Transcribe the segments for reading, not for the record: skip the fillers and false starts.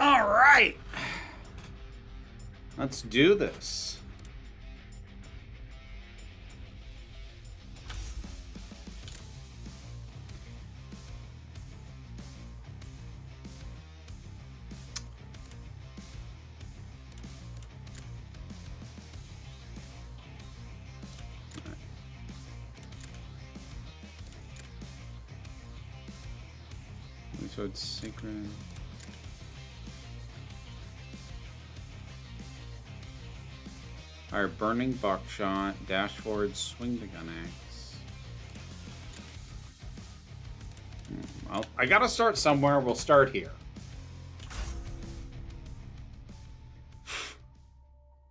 All right. Let's do this. So it's synchron. Alright, burning buckshot, dash forward, swing the gun axe. Well, I gotta start somewhere. We'll start here.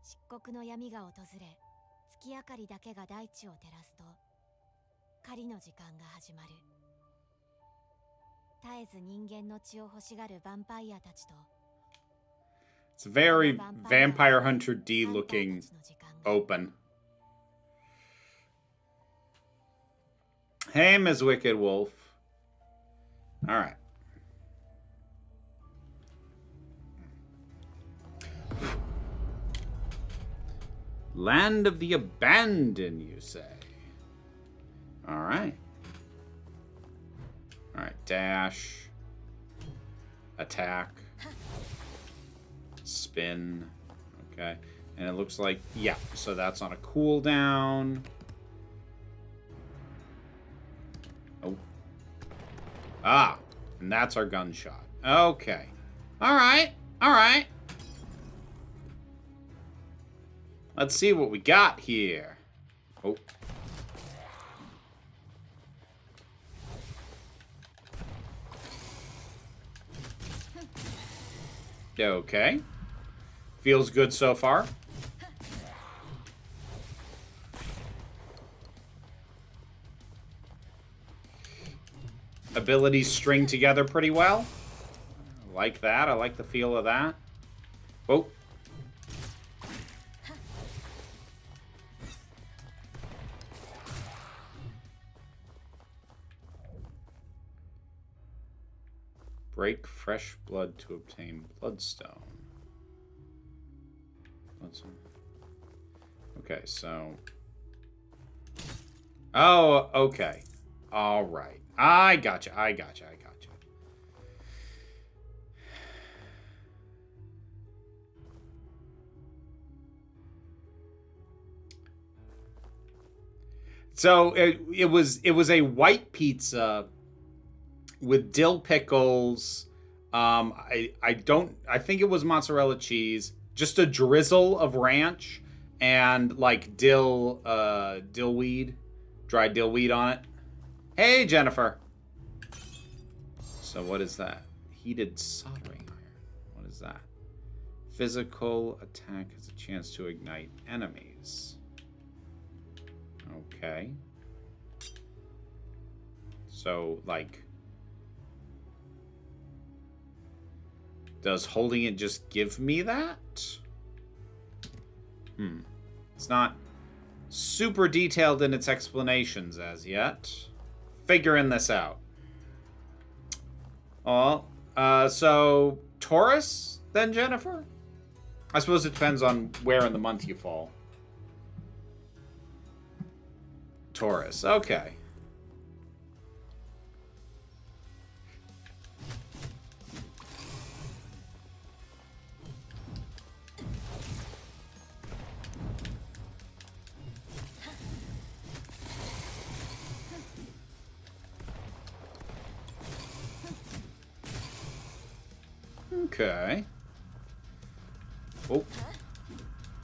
漆黒の闇が訪れ、月明かりだけが大地を照らすと、狩りの時間が始まる。絶えず人間の血を欲しがるヴァンパイアたちと。It's very Vampire Hunter D looking open. Hey, Ms. Wicked Wolf. All right. Land of the Abandoned, you say? All right. All right, dash. Attack. Spin. Okay. And it looks like, yeah, so that's on a cooldown. Oh. Ah, and that's our gunshot. Okay. All right. All right. Let's see what we got here. Oh. Okay. Feels good so far. Abilities string together pretty well. I like that. I like the feel of that. Oh. Break fresh blood to obtain bloodstone. Okay, so... Oh, okay. All right. I gotcha. So it was a white pizza with dill pickles. I think it was mozzarella cheese, just a drizzle of ranch and like dried dill weed on it. Hey, Jennifer. So what is that? Heated soldering iron. What is that? Physical attack has a chance to ignite enemies. Okay. So, like, does holding it just give me that? It's not super detailed in its explanations as yet. Figuring this out. Oh, so Taurus then, Jennifer? I suppose it depends on where in the month you fall. Taurus, okay. Okay. Oh.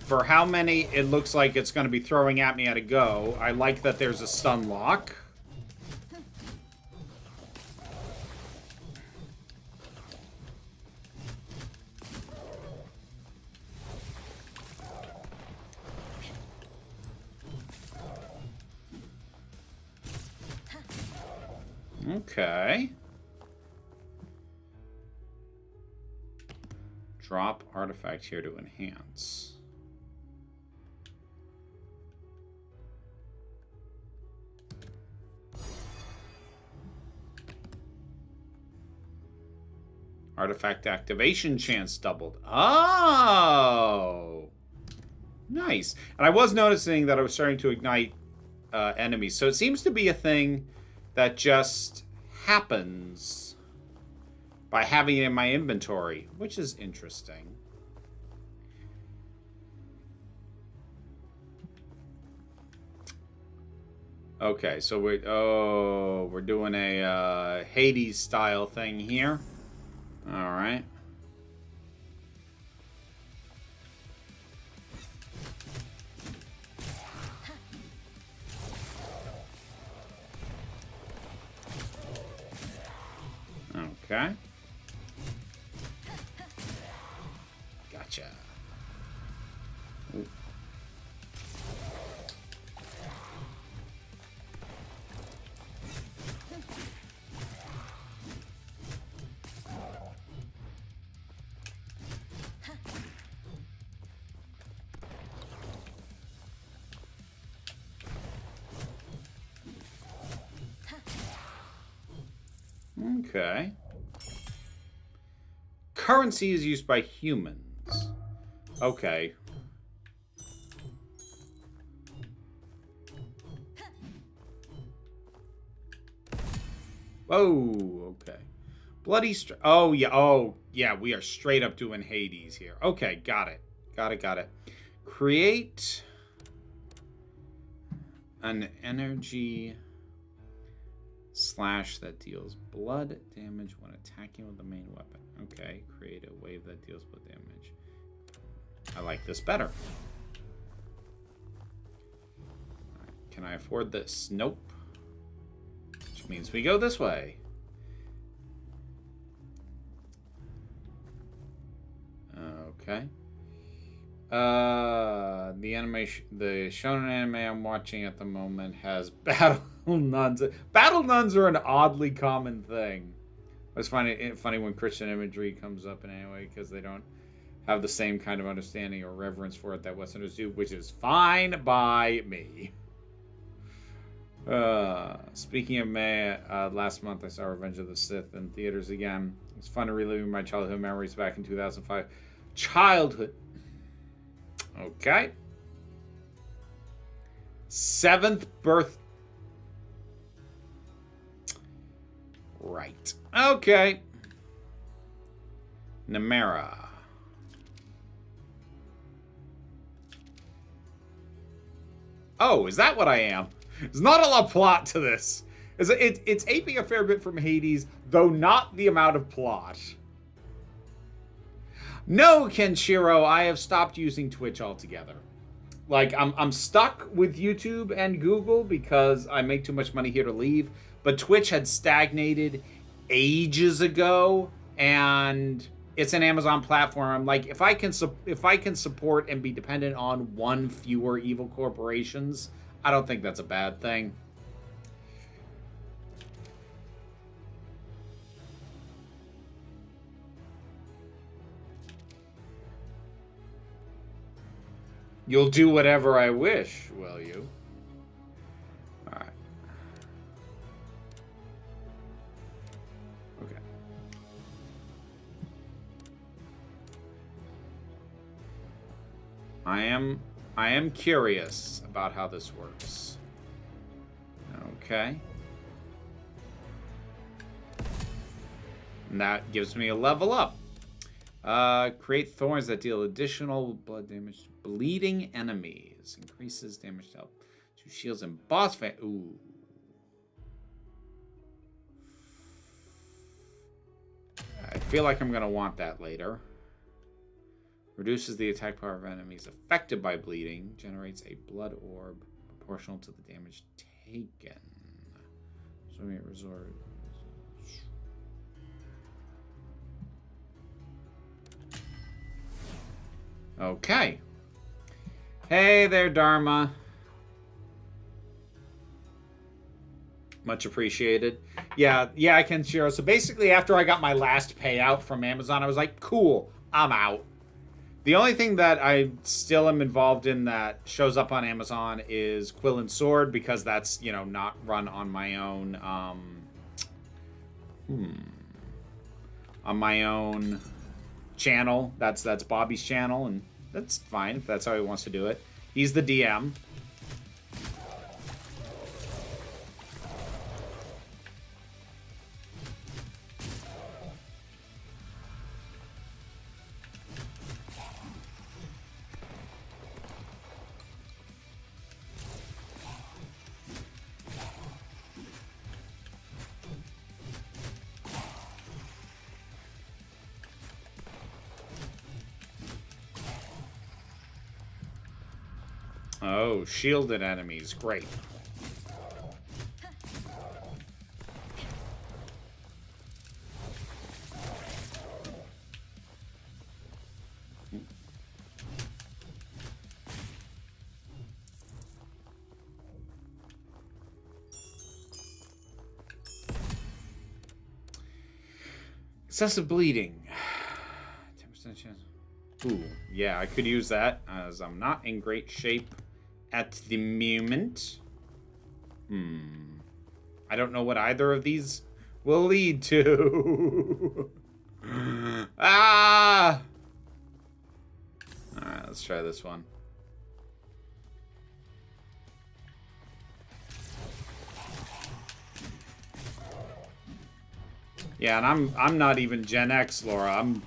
For how many it looks like it's going to be throwing at me at a go, I like that there's a stun lock. Okay. Drop artifact here to enhance. Artifact activation chance doubled. Oh! Nice. And I was noticing that I was starting to ignite enemies. So it seems to be a thing that just happens by having it in my inventory, which is interesting. Okay, so we're doing a Hades style thing here. All right. Okay. Gotcha. Ooh. Okay. Currency is used by humans. Okay. Whoa, okay. Bloody oh yeah, we are straight up doing Hades here. Okay, got it. Got it. Create an energy slash that deals blood damage when attacking with the main weapon. Okay, create a wave that deals blood damage. I like this better. Right, can I afford this? Nope. Which means we go this way. Okay. The animation, the shonen anime I'm watching at the moment has battle nuns. Battle nuns are an oddly common thing. I just find it funny when Christian imagery comes up in anime because they don't have the same kind of understanding or reverence for it that Westerners do, which is fine by me. Speaking of May, last month I saw Revenge of the Sith in theaters again. It's fun to reliving my childhood memories back in 2005. Childhood. Okay. 7th birth. Right. Okay. Namera. Oh, is that what I am? There's not a lot of plot to this. It's aping a fair bit from Hades, though not the amount of plot. No, Kenshiro, I have stopped using Twitch altogether. Like, I'm stuck with YouTube and Google because I make too much money here to leave. But Twitch had stagnated ages ago, and it's an Amazon platform. I'm like, if I can support and be dependent on one fewer evil corporations, I don't think that's a bad thing. You'll do whatever I wish, will you? All right. Okay. I am curious about how this works. Okay. And that gives me a level up. Create thorns that deal additional blood damage to bleeding enemies. Increases damage to health to shields and boss fight. Ooh. I feel like I'm going to want that later. Reduces the attack power of enemies affected by bleeding. Generates a blood orb proportional to the damage taken. So we resort. Okay. Hey there, Dharma. Much appreciated. Yeah, I can share. So basically, after I got my last payout from Amazon, I was like, cool, I'm out. The only thing that I still am involved in that shows up on Amazon is Quill and Sword, because that's, not run on my own, on my own channel. That's Bobby's channel, and that's fine if that's how he wants to do it. He's the DM. Oh, shielded enemies. Great. Excessive bleeding. 10% chance. Ooh, yeah, I could use that, as I'm not in great shape at the moment. I don't know what either of these will lead to. Ah! Alright, let's try this one. Yeah, and I'm not even Gen X, Laura. I'm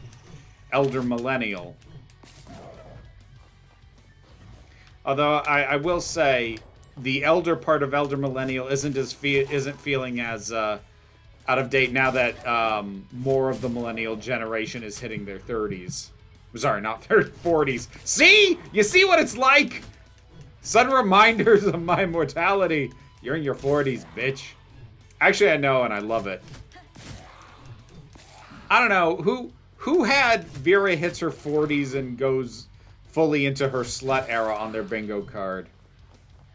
Elder Millennial. Although I will say, the elder part of Elder Millennial isn't feeling as out of date now that more of the Millennial generation is hitting their 30s. Sorry, not their 40s. See? You see what it's like? Sudden reminders of my mortality. You're in your 40s, bitch. Actually, I know, and I love it. I don't know who had Vera hits her 40s and goes fully into her slut era on their bingo card.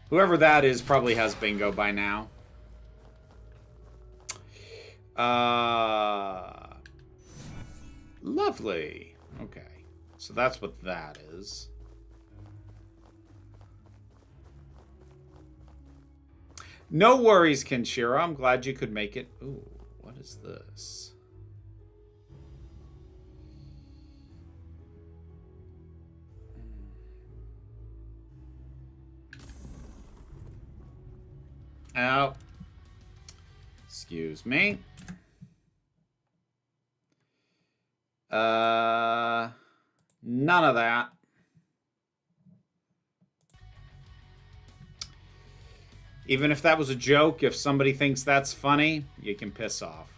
Whoever that is probably has bingo by now. Lovely. Okay. So that's what that is. No worries, Kenshiro. I'm glad you could make it. Ooh, what is this? Oh. Excuse me. None of that. Even if that was a joke, if somebody thinks that's funny, you can piss off.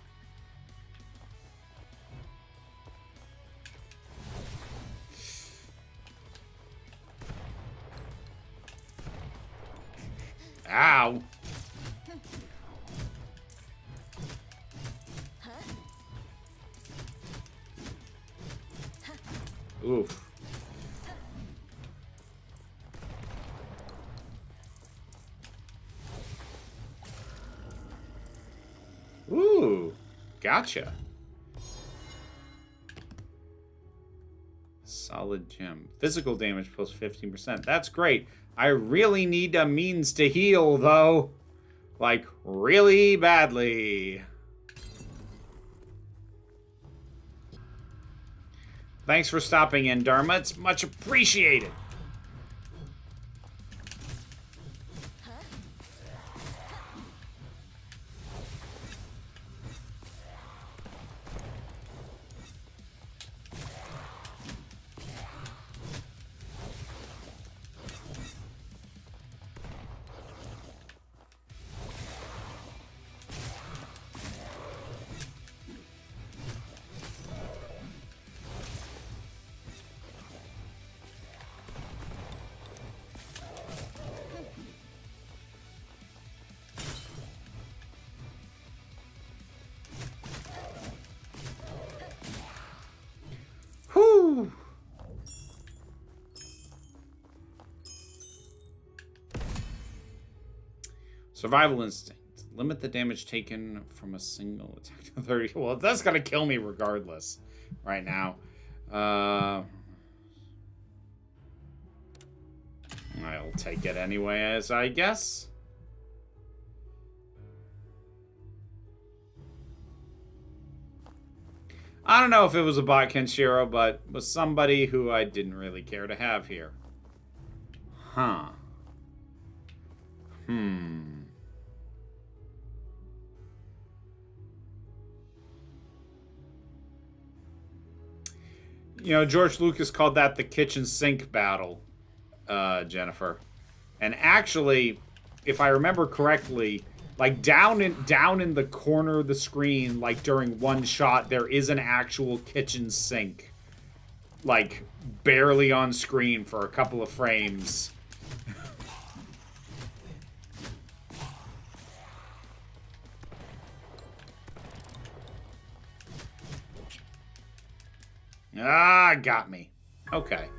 Ow. Oof. Ooh, gotcha. Solid gem. Physical damage plus 15%. That's great. I really need a means to heal, though. Like, really badly. Thanks for stopping in, Dharma. It's much appreciated. Whew. Survival instinct. Limit the damage taken from a single attack to 30. Well, that's gonna kill me regardless right now. I'll take it anyways, I guess. I don't know if it was about Kenshiro, but was somebody who I didn't really care to have here. Huh. Hmm. You know, George Lucas called that the kitchen sink battle, Jennifer. And actually, if I remember correctly, like down in the corner of the screen, like during one shot, there is an actual kitchen sink, like barely on screen for a couple of frames. Ah, got me. Okay.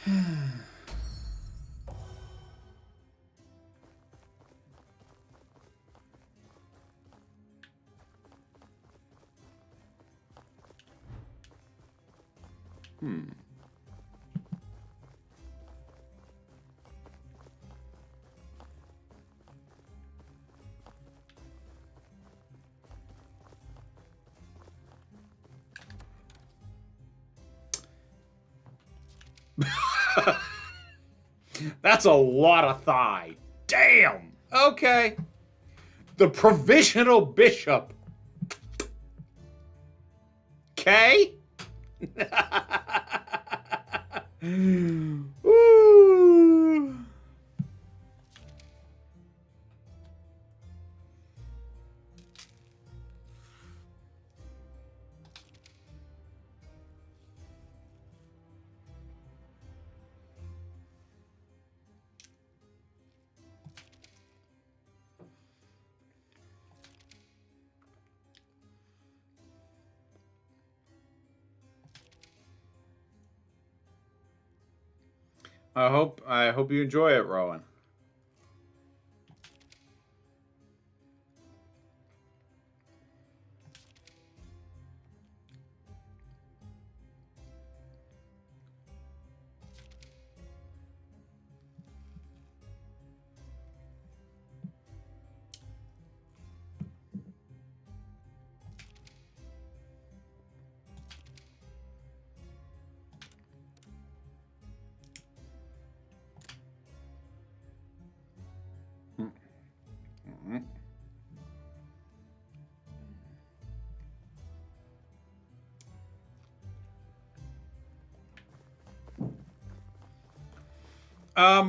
Hmm. That's a lot of thigh. Damn. Okay. The provisional bishop. Okay. Ooh. I hope you enjoy it, Rowan.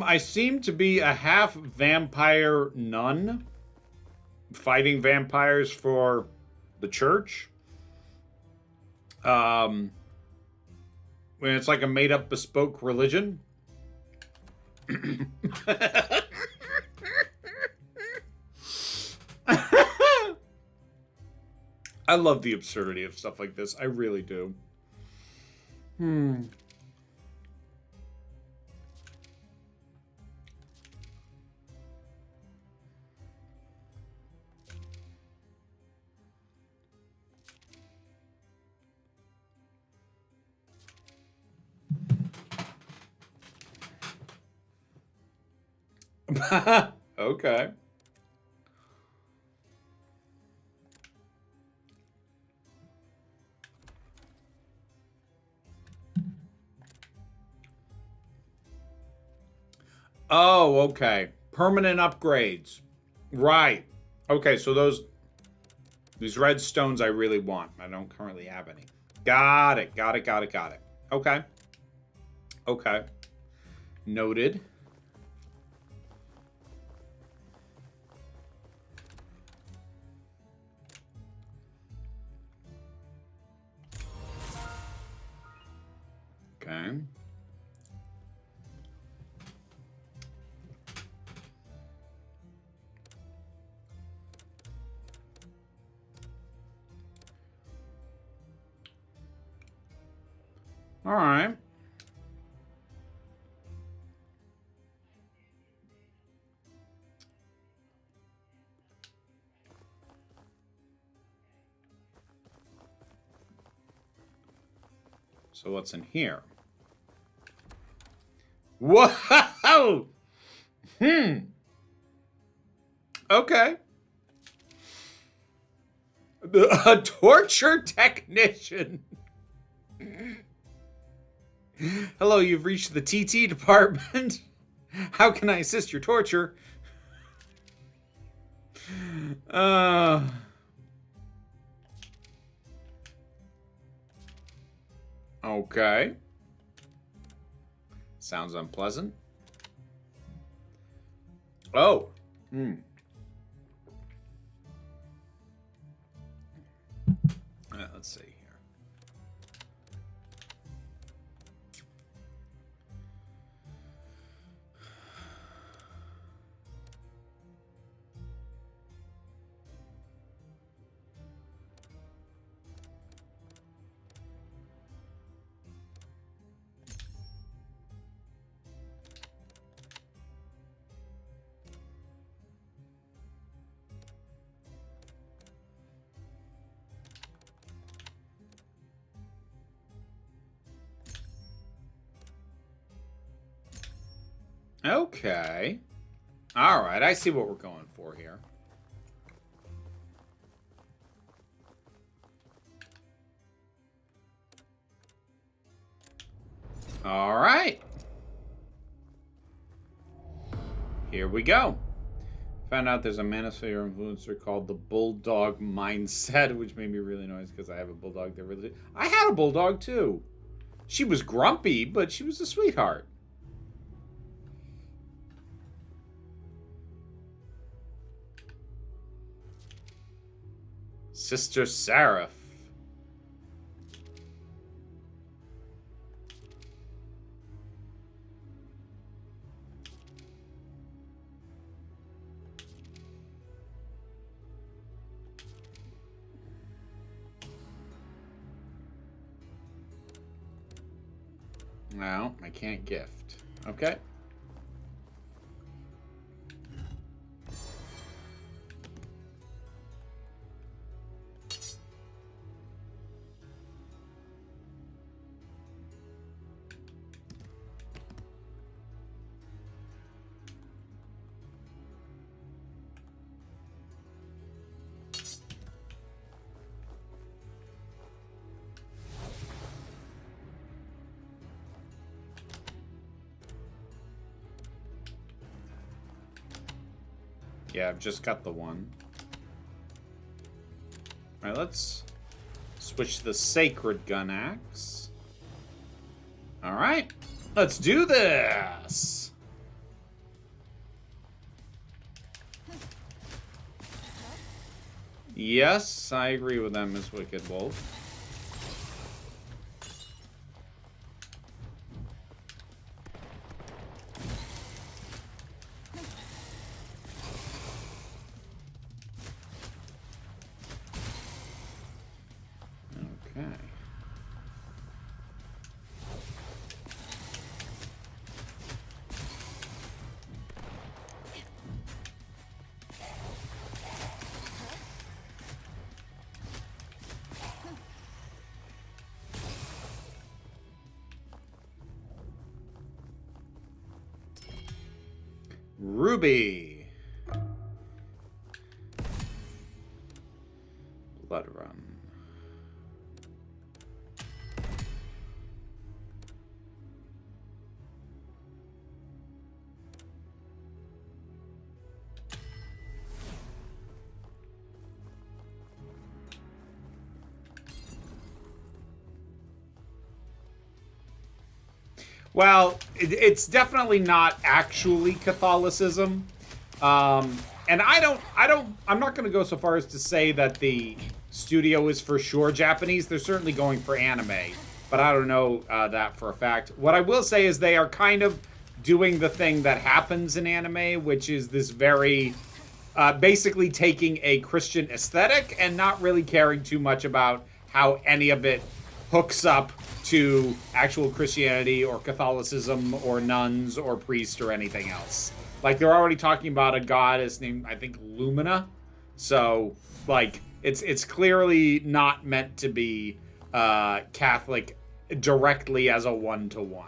I seem to be a half vampire nun fighting vampires for the church. When it's like a made up bespoke religion. I love the absurdity of stuff like this. I really do. Okay. Oh, okay. Permanent upgrades. Right. Okay, so these red stones I really want. I don't currently have any. Got it. Got it. Got it. Got it. Okay. Okay. Noted. Okay. All right. So what's in here? Whoa! Okay. A torture technician. Hello, you've reached the TT department. How can I assist your torture? Okay. Sounds unpleasant. Oh. Let's see here. Okay. All right, I see what we're going for here. All right. Here we go. Found out there's a manosphere influencer called the Bulldog Mindset, which made me really annoyed because I have a bulldog that really... I had a bulldog, too. She was grumpy, but she was a sweetheart. Sister Seraph. No, I can't gift. Okay. Yeah, I've just got the one. Alright, let's switch to the Sacred Gun Axe. Alright, let's do this! Yes, I agree with that, Miss Wicked Wolf. Ruby. Blood Run. Well, it's definitely not actually Catholicism. And I'm not going to go so far as to say that the studio is for sure Japanese. They're certainly going for anime, but I don't know that for a fact. What I will say is they are kind of doing the thing that happens in anime, which is this very, basically taking a Christian aesthetic and not really caring too much about how any of it hooks up to actual Christianity or Catholicism or nuns or priests or anything else. Like, they're already talking about a goddess named, I think, Lumina. So, like, it's clearly not meant to be Catholic directly as a one-to-one.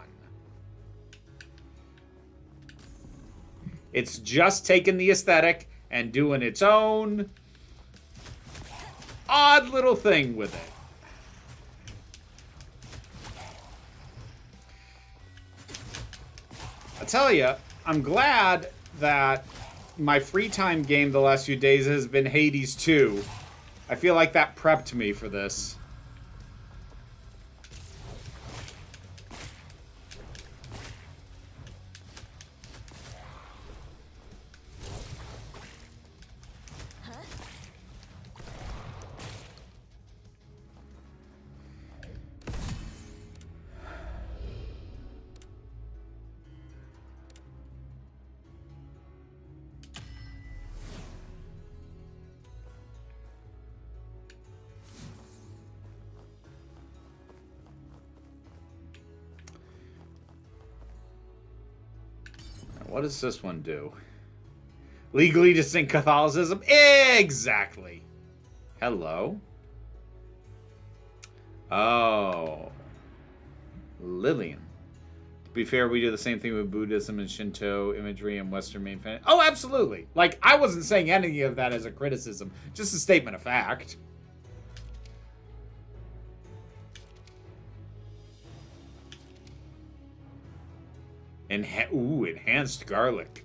It's just taking the aesthetic and doing its own odd little thing with it. I tell you, I'm glad that my free time game the last few days has been Hades 2. I feel like that prepped me for this. What does this one do? Legally distinct Catholicism? Exactly. Hello. Oh. Lillian. To be fair, we do the same thing with Buddhism and Shinto imagery and Western main fan. Oh, absolutely. Like, I wasn't saying any of that as a criticism. Just a statement of fact. Ooh, enhanced garlic.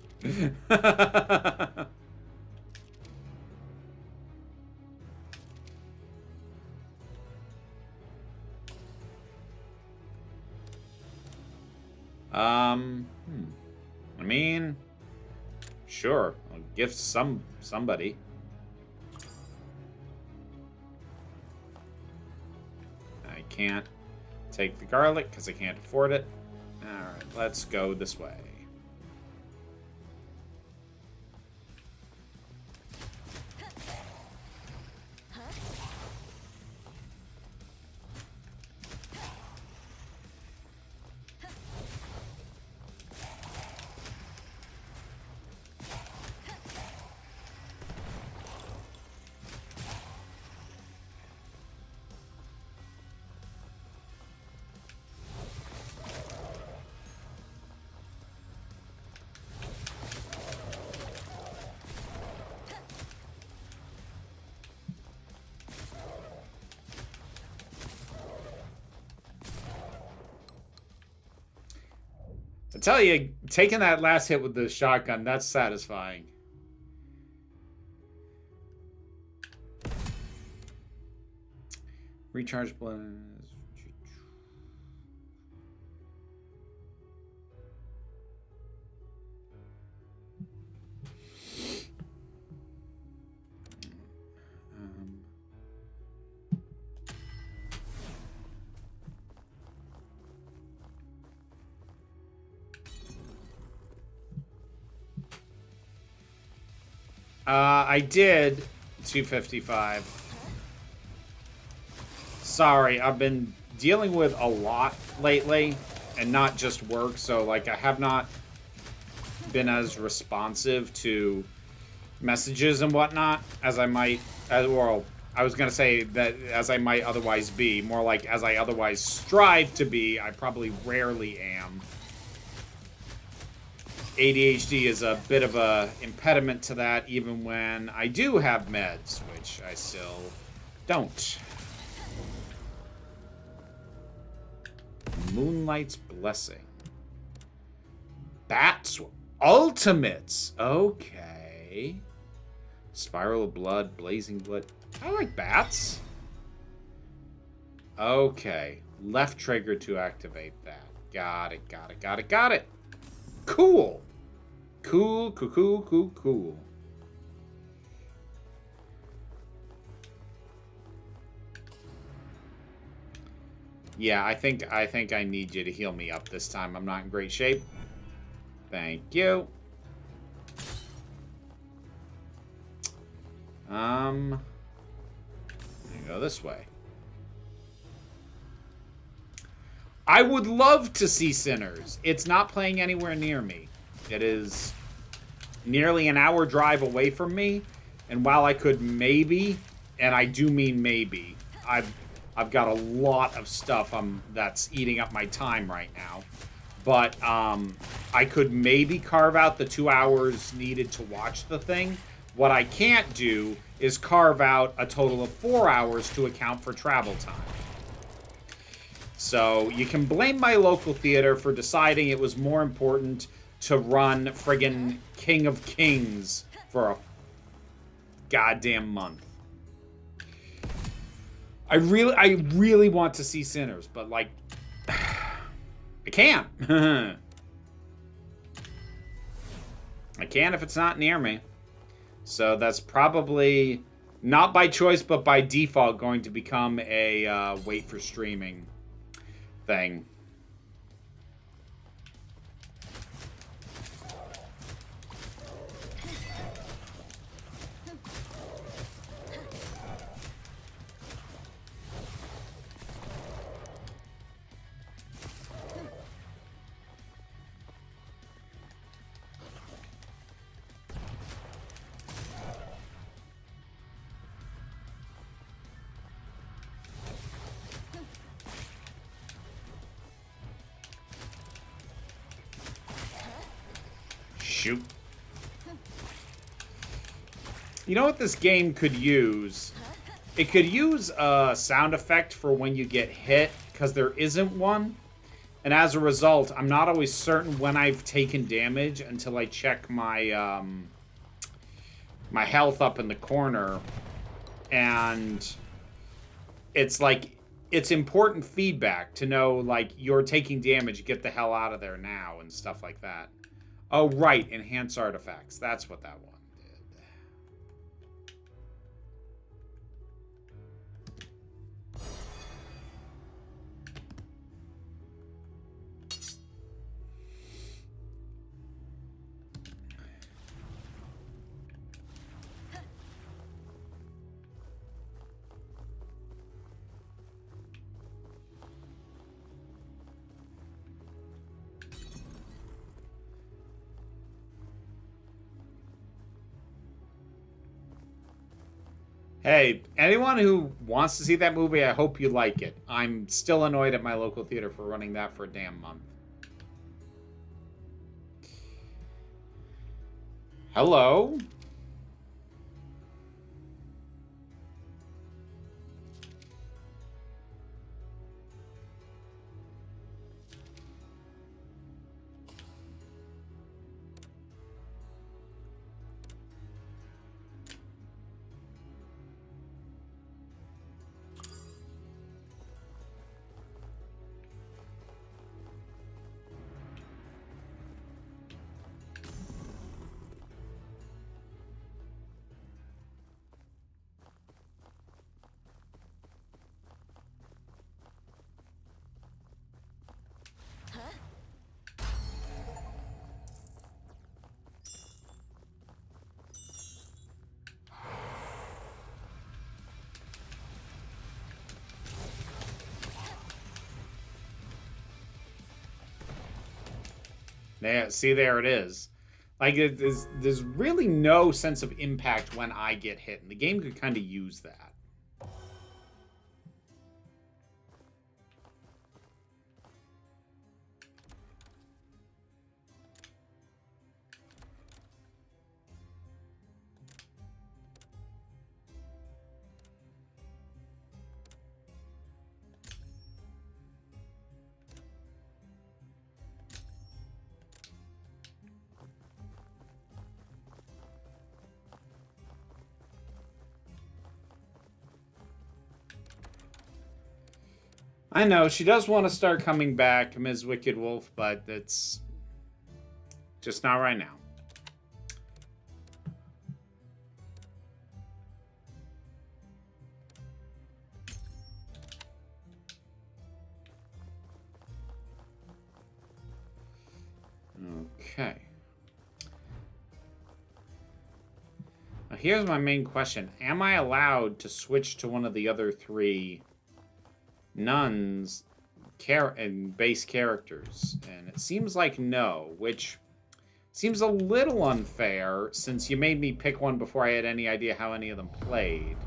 I mean, sure. I'll gift somebody. I can't take the garlic because I can't afford it. Alright, let's go this way. I tell you, taking that last hit with the shotgun, that's satisfying. Recharge blood. I did 255. Sorry, I've been dealing with a lot lately and not just work, so like I have not been as responsive to messages and whatnot as I might, well, I was gonna say that as I might otherwise be, more like as I otherwise strive to be. I probably rarely am. ADHD is a bit of a impediment to that, even when I do have meds, which I still don't. Moonlight's Blessing. Bats Ultimates. Okay. Spiral of Blood, Blazing Blood. I like bats. Okay. Left trigger to activate that. Got it, got it, got it, got it. Cool. Cool, cool, cool, cool, cool. Yeah, I think I need you to heal me up this time. I'm not in great shape. Thank you. You go this way. I would love to see Sinners. It's not playing anywhere near me. It is nearly an hour drive away from me, and while I could maybe, and I do mean maybe, I've got a lot of stuff that's eating up my time right now. But I could maybe carve out the 2 hours needed to watch the thing. What I can't do is carve out a total of 4 hours to account for travel time. So you can blame my local theater for deciding it was more important to run friggin' King of Kings for a goddamn month. I really want to see Sinners, but like, I can't. I can't if it's not near me. So that's probably, not by choice, but by default, going to become a wait for streaming thing. Shoot. You know what this game could use? It could use a sound effect for when you get hit, because there isn't one. And as a result, I'm not always certain when I've taken damage until I check my my health up in the corner. And it's like, it's important feedback to know, like, you're taking damage, get the hell out of there now, and stuff like that. Oh, right, enhance artifacts. That's what that one did. Hey, anyone who wants to see that movie, I hope you like it. I'm still annoyed at my local theater for running that for a damn month. Hello? Yeah, see, there it is. Like, there's really no sense of impact when I get hit, and the game could kind of use that. I know, she does want to start coming back, Ms. Wicked Wolf, but it's just not right now. Okay. Now here's my main question. Am I allowed to switch to one of the other three nuns and base characters? And it seems like no, which seems a little unfair since you made me pick one before I had any idea how any of them played.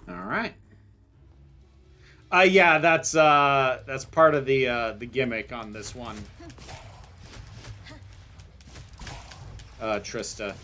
All right. Yeah, that's part of the gimmick on this one. Trista.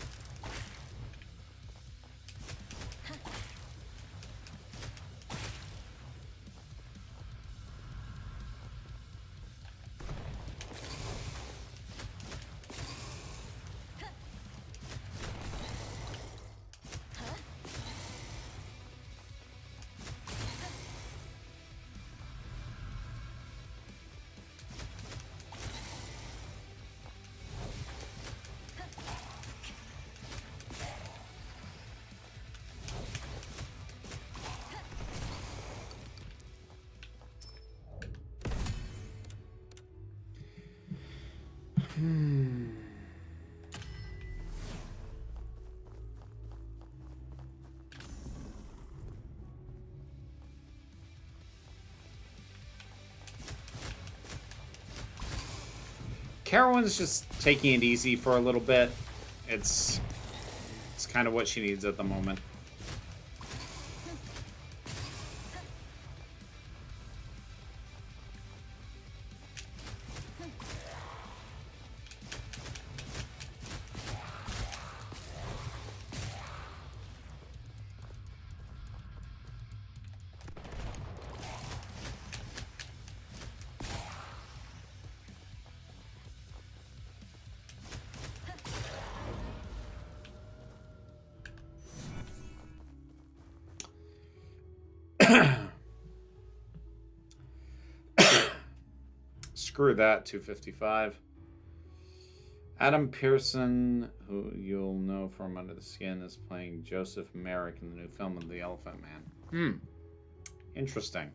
Carowin's just taking it easy for a little bit. It's kind of what she needs at the moment. Screw that, 255. Adam Pearson, who you'll know from Under the Skin, is playing Joseph Merrick in the new film of The Elephant Man. Interesting.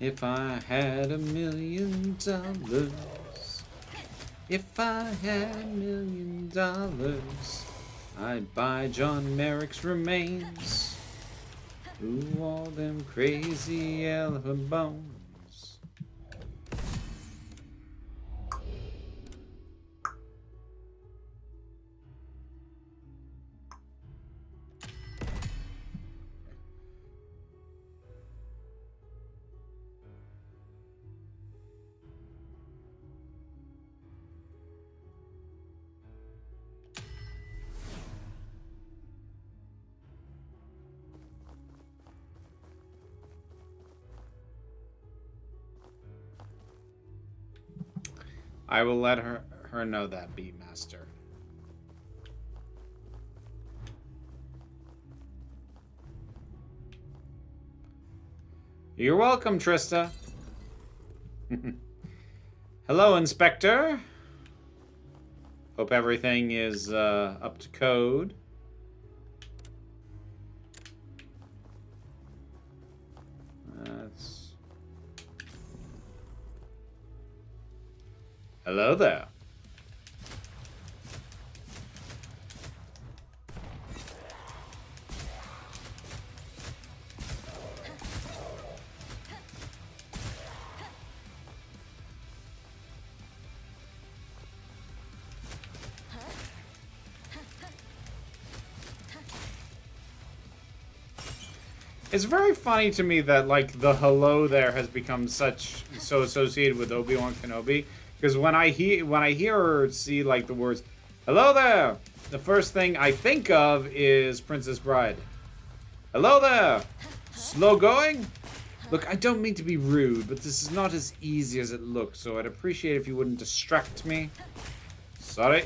If I had $1 million, if I had $1 million, I'd buy John Merrick's remains. Ooh, all them crazy elephant bones. I will let her know that, Beatmaster. You're welcome, Trista. Hello, Inspector. Hope everything is up to code. Hello there. It's very funny to me that like the hello there has become so associated with Obi-Wan Kenobi. Because when I hear or see like the words "Hello there," the first thing I think of is Princess Bride. Hello there. Slow going? Look, I don't mean to be rude, but this is not as easy as it looks, so I'd appreciate if you wouldn't distract me. Sorry.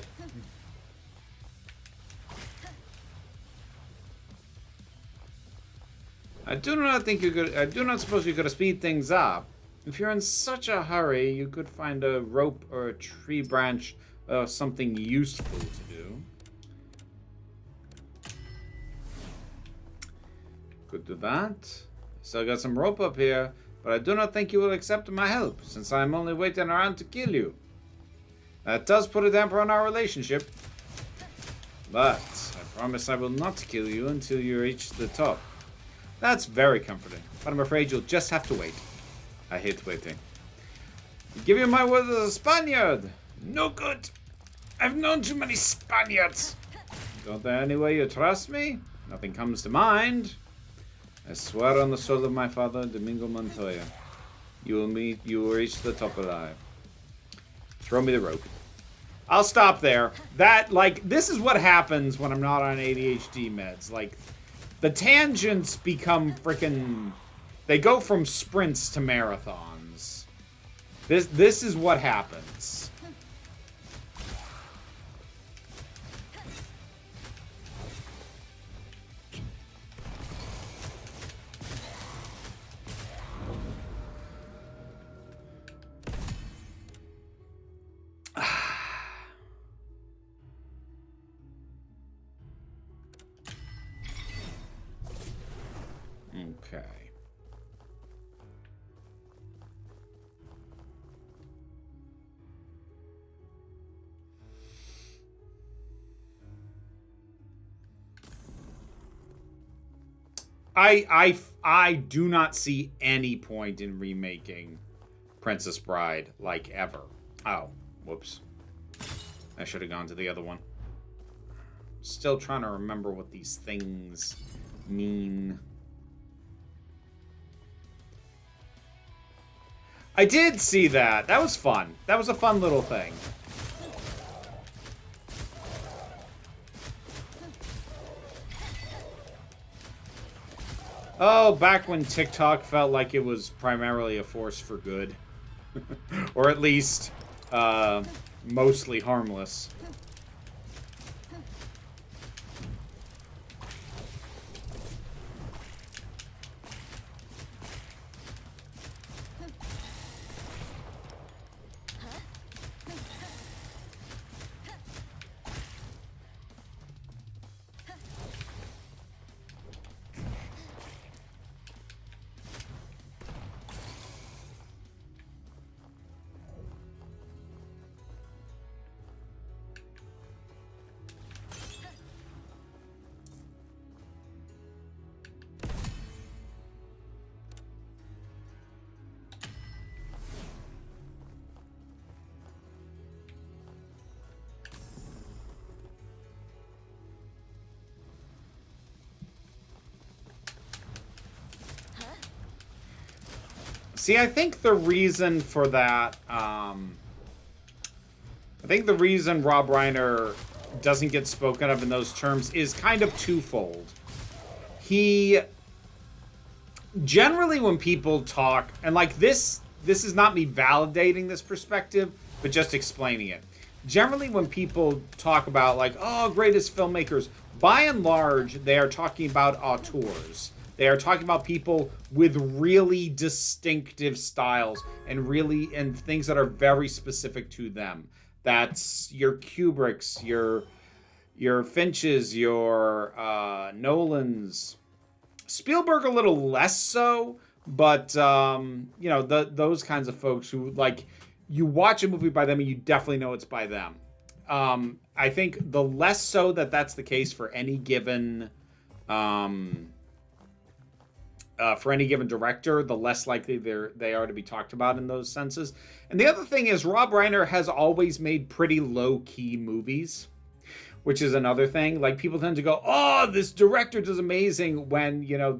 I do not suppose you could speed things up. If you're in such a hurry, you could find a rope or a tree branch something useful to do. Could do that. Still got some rope up here, but I do not think you will accept my help, since I am only waiting around to kill you. That does put a damper on our relationship. But I promise I will not kill you until you reach the top. That's very comforting, but I'm afraid you'll just have to wait. I hate waiting. Give you my word as a Spaniard. No good. I've known too many Spaniards. Don't there any way you trust me? Nothing comes to mind. I swear on the soul of my father, Domingo Montoya. You will reach the top alive. Throw me the rope. I'll stop there. This is what happens when I'm not on ADHD meds. Like, the tangents become freaking... They go from sprints to marathons. This is what happens. Okay. I do not see any point in remaking Princess Bride, like, ever. Oh, whoops. I should have gone to the other one. Still trying to remember what these things mean. I did see that. That was fun. That was a fun little thing. Oh, back when TikTok felt like it was primarily a force for good. Or at least, mostly harmless. See, I think the reason for that, I think the reason Rob Reiner doesn't get spoken of in those terms is kind of twofold. He, generally when people talk, and like this is not me validating this perspective, but just explaining it. Generally when people talk about like, oh, greatest filmmakers, by and large, they are talking about auteurs. They are talking about people with really distinctive styles and things that are very specific to them. That's your Kubricks, your Finches, your Nolans. Spielberg a little less so, but you know, those kinds of folks who, like, you watch a movie by them and you definitely know it's by them. I think the less so that's the case for any given director, the less likely they are to be talked about in those senses. And the other thing is, Rob Reiner has always made pretty low-key movies, which is another thing. Like, people tend to go, oh, this director does amazing when, you know,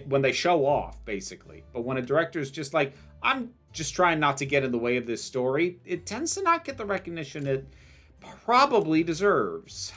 when they show off, basically. But when a director is just like, I'm just trying not to get in the way of this story, it tends to not get the recognition it probably deserves.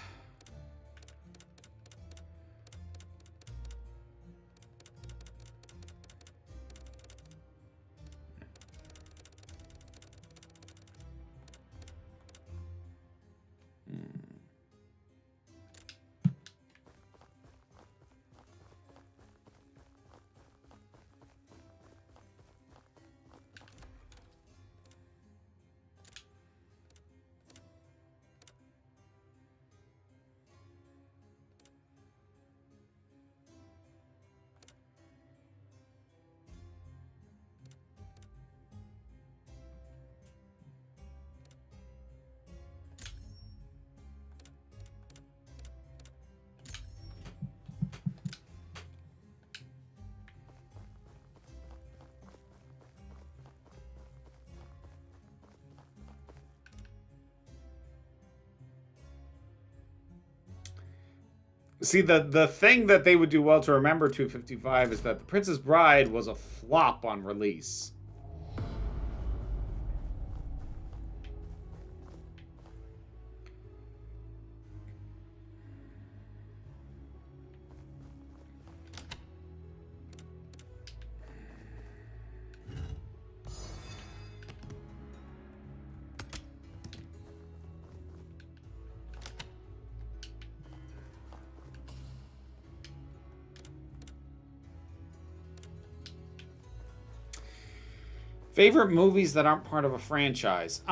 See, the thing that they would do well to remember 255 is that The Princess Bride was a flop on release. Favorite movies that aren't part of a franchise?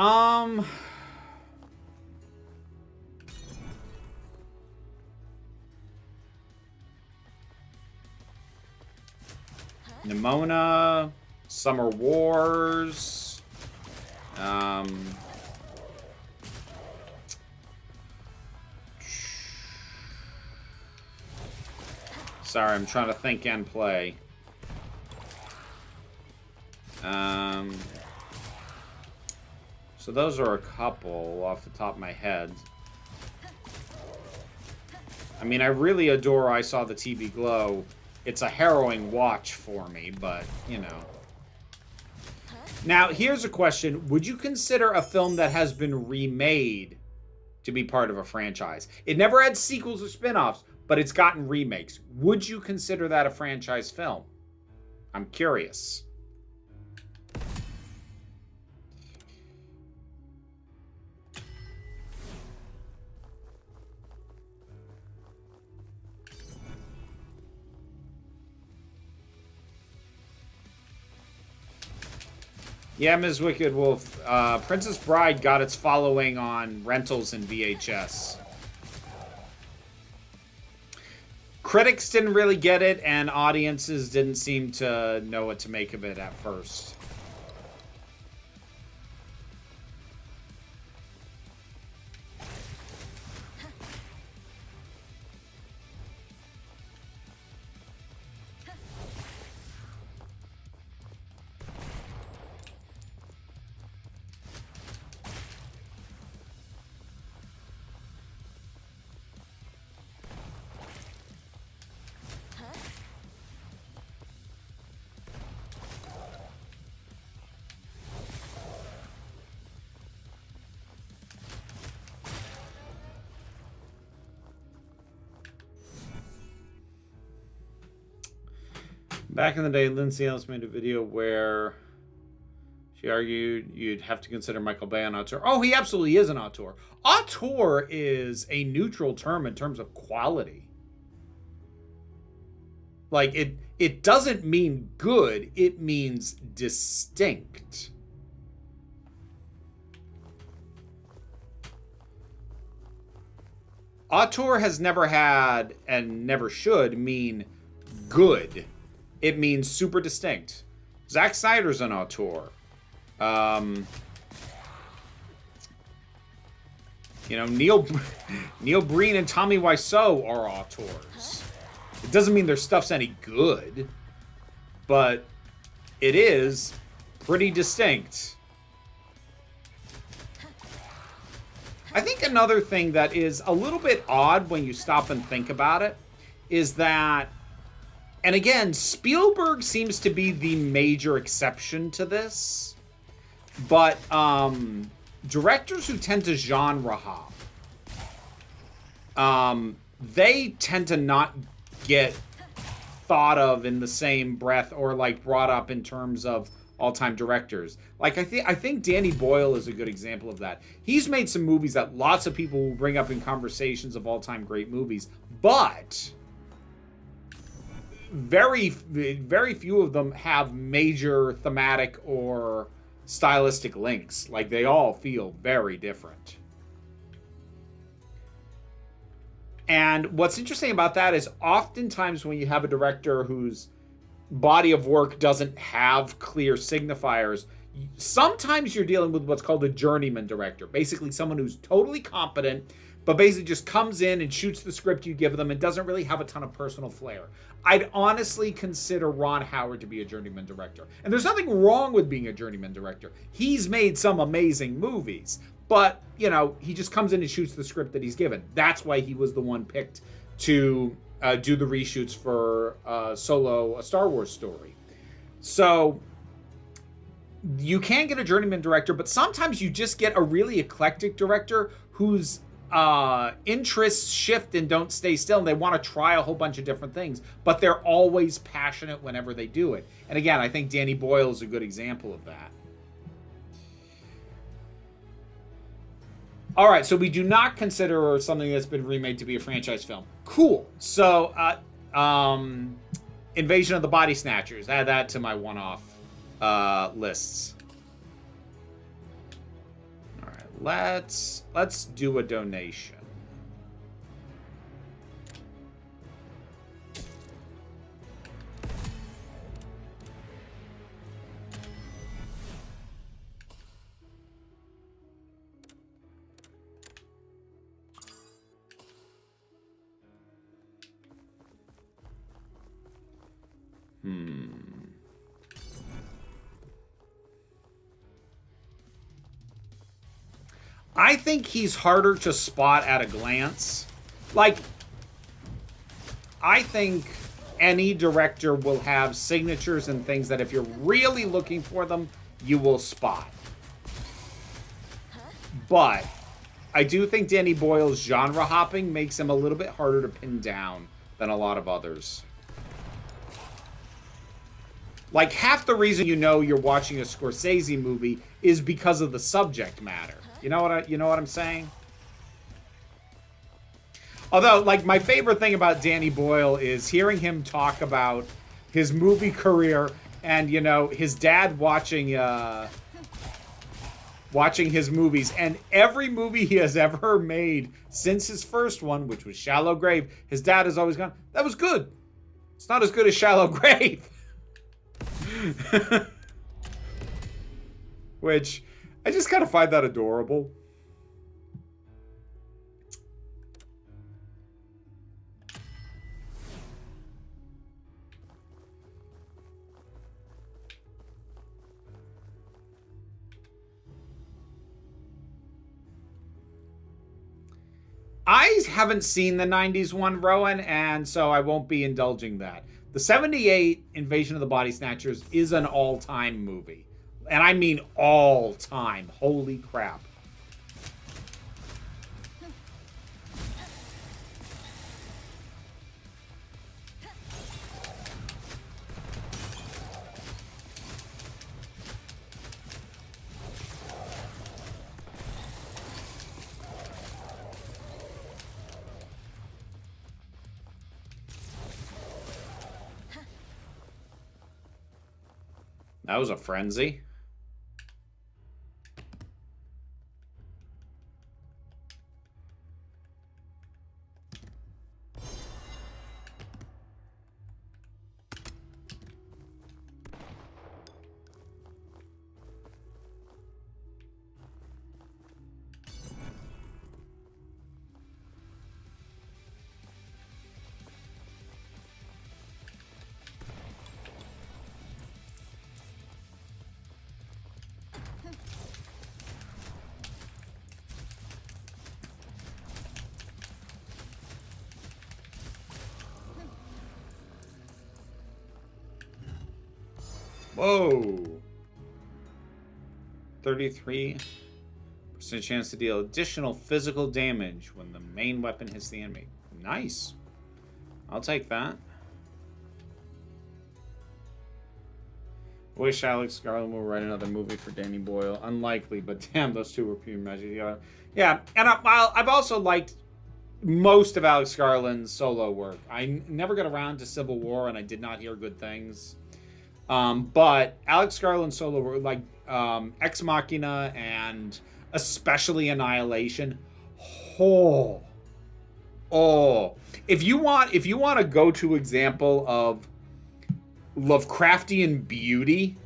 Nimona, Summer Wars, sorry, I'm trying to think and play. So those are a couple off the top of my head. I mean, I really adore I Saw the TV Glow. It's a harrowing watch for me, but, you know. Now, here's a question. Would you consider a film that has been remade to be part of a franchise? It never had sequels or spin-offs, but it's gotten remakes. Would you consider that a franchise film? I'm curious. Yeah, Ms. Wicked Wolf. Princess Bride got its following on rentals and VHS. Critics didn't really get it, and audiences didn't seem to know what to make of it at first. Back in the day, Lindsay Ellis made a video where she argued you'd have to consider Michael Bay an auteur. Oh, he absolutely is an auteur. Auteur is a neutral term in terms of quality. Like, it doesn't mean good, it means distinct. Auteur has never had, and never should, mean good. It means super distinct. Zack Snyder's an auteur. You know, Neil Breen and Tommy Wiseau are auteurs. It doesn't mean their stuff's any good, but it is pretty distinct. I think another thing that is a little bit odd when you stop and think about it is that, and again, Spielberg seems to be the major exception to this, but directors who tend to genre hop, they tend to not get thought of in the same breath or like brought up in terms of all-time directors. Like I think Danny Boyle is a good example of that. He's made some movies that lots of people will bring up in conversations of all-time great movies, but very few of them have major thematic or stylistic links. Like, they all feel very different. And what's interesting about that is oftentimes when you have a director whose body of work doesn't have clear signifiers, sometimes you're dealing with what's called a journeyman director. Basically someone who's totally competent, but basically just comes in and shoots the script you give them and doesn't really have a ton of personal flair. I'd honestly consider Ron Howard to be a journeyman director. And there's nothing wrong with being a journeyman director. He's made some amazing movies, but, you know, he just comes in and shoots the script that he's given. That's why he was the one picked to do the reshoots for Solo, a Star Wars story. So you can get a journeyman director, but sometimes you just get a really eclectic director whose interests shift and don't stay still, and they want to try a whole bunch of different things, but they're always passionate whenever they do it. And again, I think Danny Boyle is a good example of that. All right, so we do not consider something that's been remade to be a franchise film. Cool. So, Invasion of the Body Snatchers. Add that to my one-off lists. All right, let's do a donation. I think he's harder to spot at a glance. Like, I think any director will have signatures and things that if you're really looking for them, you will spot. But I do think Danny Boyle's genre hopping makes him a little bit harder to pin down than a lot of others. Like, half the reason you know you're watching a Scorsese movie is because of the subject matter. You know what I'm saying? Although, like, my favorite thing about Danny Boyle is hearing him talk about his movie career and, you know, his dad watching his movies. And every movie he has ever made since his first one, which was Shallow Grave, his dad has always gone, that was good. It's not as good as Shallow Grave. Which, I just kind of find that adorable. I haven't seen the 90s one, Rowan, and so I won't be indulging that. The 78 Invasion of the Body Snatchers is an all-time movie. And I mean all-time. Holy crap. That was a frenzy. Whoa. 33% chance to deal additional physical damage when the main weapon hits the enemy. Nice. I'll take that. Wish Alex Garland will write another movie for Danny Boyle. Unlikely, but damn, those two were pure magic. Yeah, and I've also liked most of Alex Garland's solo work. I never got around to Civil War, and I did not hear good things. But Alex Garland's solo work, like Ex Machina and especially Annihilation. Oh. If you want a go-to example of Lovecraftian beauty,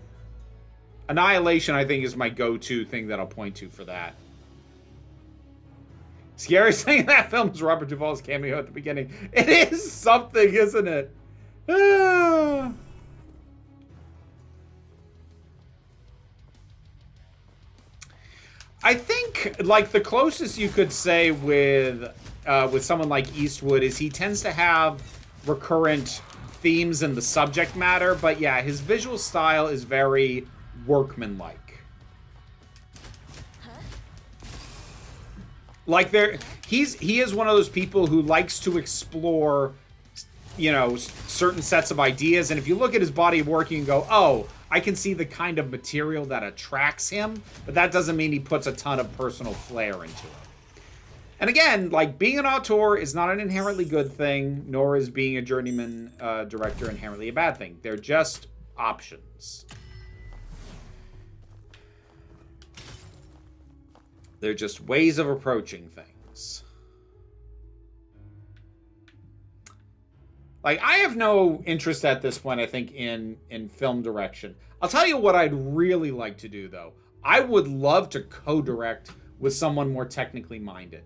Annihilation, I think, is my go-to thing that I'll point to for that. Scary saying that film is Robert Duvall's cameo at the beginning. It is something, isn't it? Ah. I think, like, the closest you could say with someone like Eastwood is he tends to have recurrent themes in the subject matter, but yeah, his visual style is very workmanlike. Like, he is one of those people who likes to explore, you know, certain sets of ideas, and if you look at his body of work, you can go, oh, I can see the kind of material that attracts him, but that doesn't mean he puts a ton of personal flair into it. And again, like, being an auteur is not an inherently good thing, nor is being a journeyman director inherently a bad thing. They're just options. They're just ways of approaching things. Like, I have no interest at this point, I think, in film direction. I'll tell you what I'd really like to do, though. I would love to co-direct with someone more technically minded.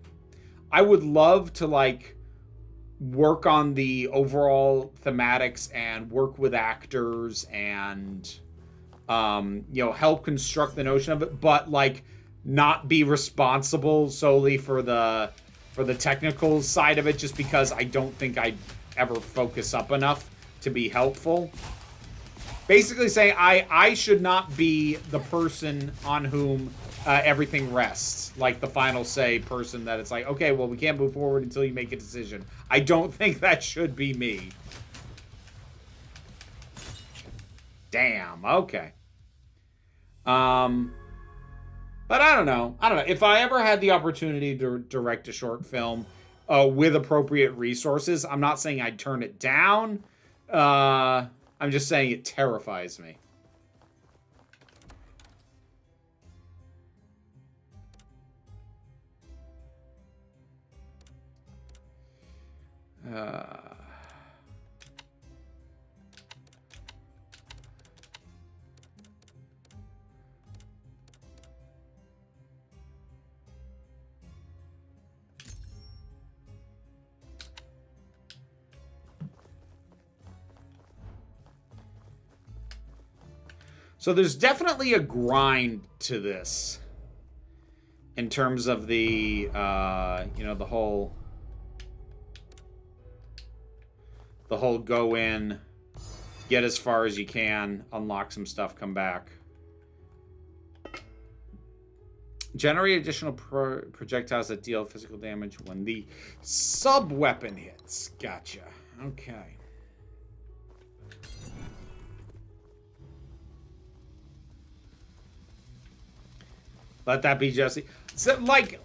I would love to, like, work on the overall thematics and work with actors and, you know, help construct the notion of it, but, like, not be responsible solely for the technical side of it, just because I don't think I'd ever focus up enough to be helpful. Basically say I should not be the person on whom everything rests, like the final say person that it's like, okay, well, we can't move forward until you make a decision. I don't think that should be me. Damn, okay. But I don't know. If I ever had the opportunity to direct a short film with appropriate resources, I'm not saying I'd turn it down. I'm just saying it terrifies me. So there's definitely a grind to this in terms of the, you know, the whole go in, get as far as you can, unlock some stuff, come back. Generate additional projectiles that deal physical damage when the sub-weapon hits. Gotcha. Okay. Let that be Jesse. So, like,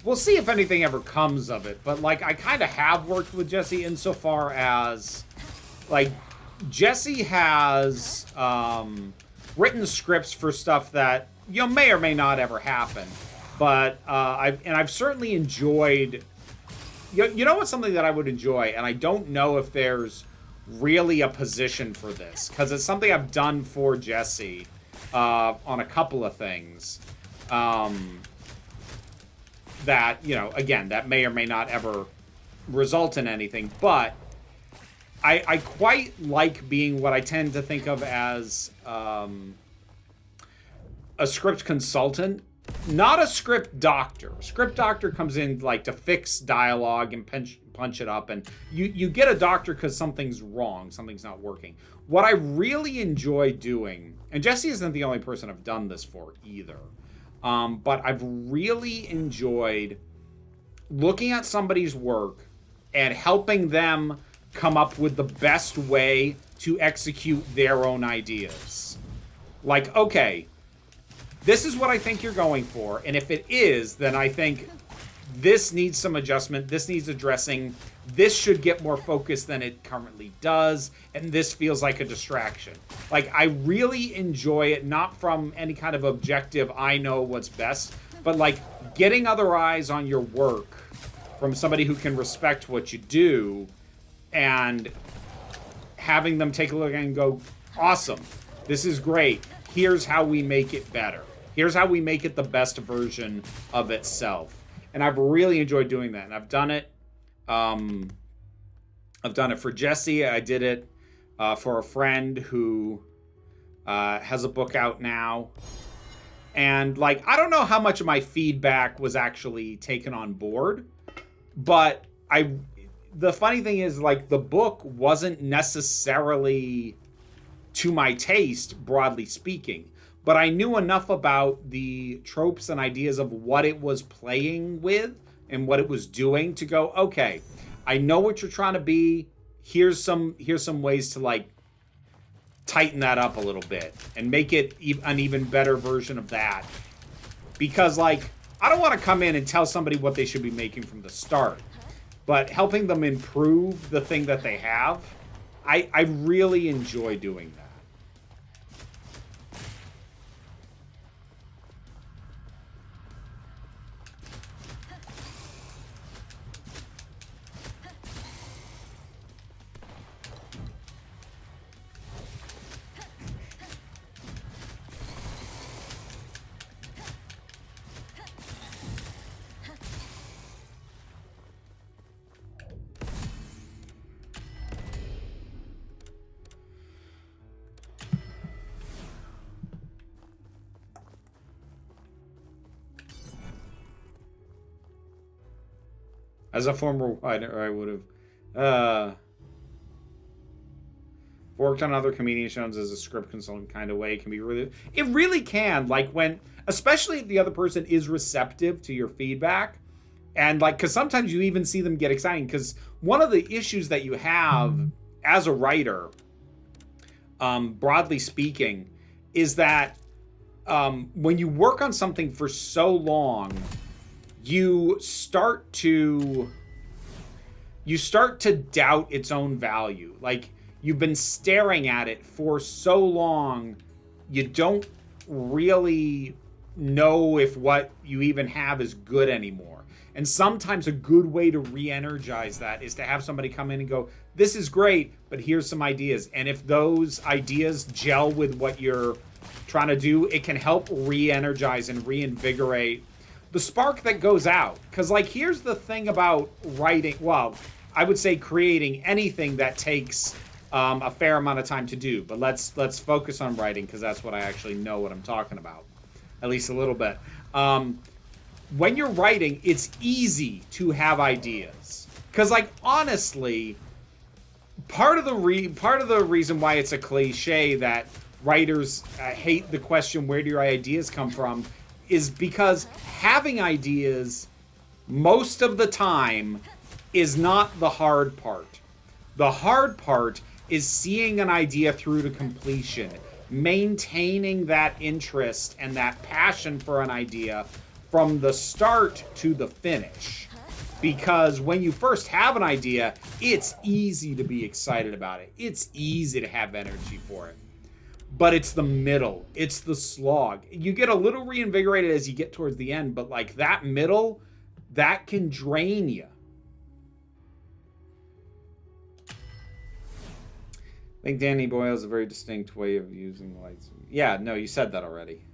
we'll see if anything ever comes of it. But, like, I kind of have worked with Jesse insofar as, like, Jesse has written scripts for stuff that, you know, may or may not ever happen. But I've certainly enjoyed. You know what's something that I would enjoy, and I don't know if there's really a position for this, because it's something I've done for Jesse. On a couple of things that, you know, again, that may or may not ever result in anything, but I quite like being what I tend to think of as a script consultant, not a script doctor. Script doctor comes in, like, to fix dialogue and punch it up, and you get a doctor because something's wrong, something's not working. What I really enjoy doing, and Jesse isn't the only person I've done this for either, but I've really enjoyed looking at somebody's work and helping them come up with the best way to execute their own ideas. Like, okay, this is what I think you're going for, and if it is, then I think this needs some adjustment, this needs addressing, this should get more focus than it currently does, and this feels like a distraction. Like, I really enjoy it, not from any kind of objective, I know what's best, but, like, getting other eyes on your work from somebody who can respect what you do, and having them take a look and go, awesome, this is great, here's how we make it better. Here's how we make it the best version of itself. And I've really enjoyed doing that. And I've done it. I've done it for Jesse. I did it for a friend who has a book out now. And like, I don't know how much of my feedback was actually taken on board, but the funny thing is, like, the book wasn't necessarily to my taste, broadly speaking, but I knew enough about the tropes and ideas of what it was playing with and what it was doing to go, okay, I know what you're trying to be. Here's some ways to like tighten that up a little bit and make it an even better version of that. Because like, I don't want to come in and tell somebody what they should be making from the start, but helping them improve the thing that they have, I really enjoy doing that. As a former writer, I would have worked on other comedian shows as a script consultant kind of way. It can be really, it really can. Like when, especially if the other person is receptive to your feedback, and like, because sometimes you even see them get excited. Because one of the issues that you have as a writer, broadly speaking, is that when you work on something for so long, you start to doubt its own value. Like, you've been staring at it for so long, you don't really know if what you even have is good anymore. And sometimes a good way to re-energize that is to have somebody come in and go, this is great, but here's some ideas. And if those ideas gel with what you're trying to do, it can help re-energize and reinvigorate the spark that goes out. Because like, here's the thing about writing, well, I would say creating anything that takes a fair amount of time to do, but let's focus on writing, because that's what I actually know what I'm talking about, at least a little bit. When you're writing, it's easy to have ideas, because like, honestly, part of the reason why it's a cliche that writers hate the question, where do your ideas come from, is because having ideas most of the time is not the hard part. The hard part is seeing an idea through to completion, maintaining that interest and that passion for an idea from the start to the finish. Because when you first have an idea, it's easy to be excited about it. It's easy to have energy for it. But it's the middle. It's the slog. You get a little reinvigorated as you get towards the end, but like that middle, that can drain you. I think Danny Boyle has a very distinct way of using lights. Yeah, no, you said that already.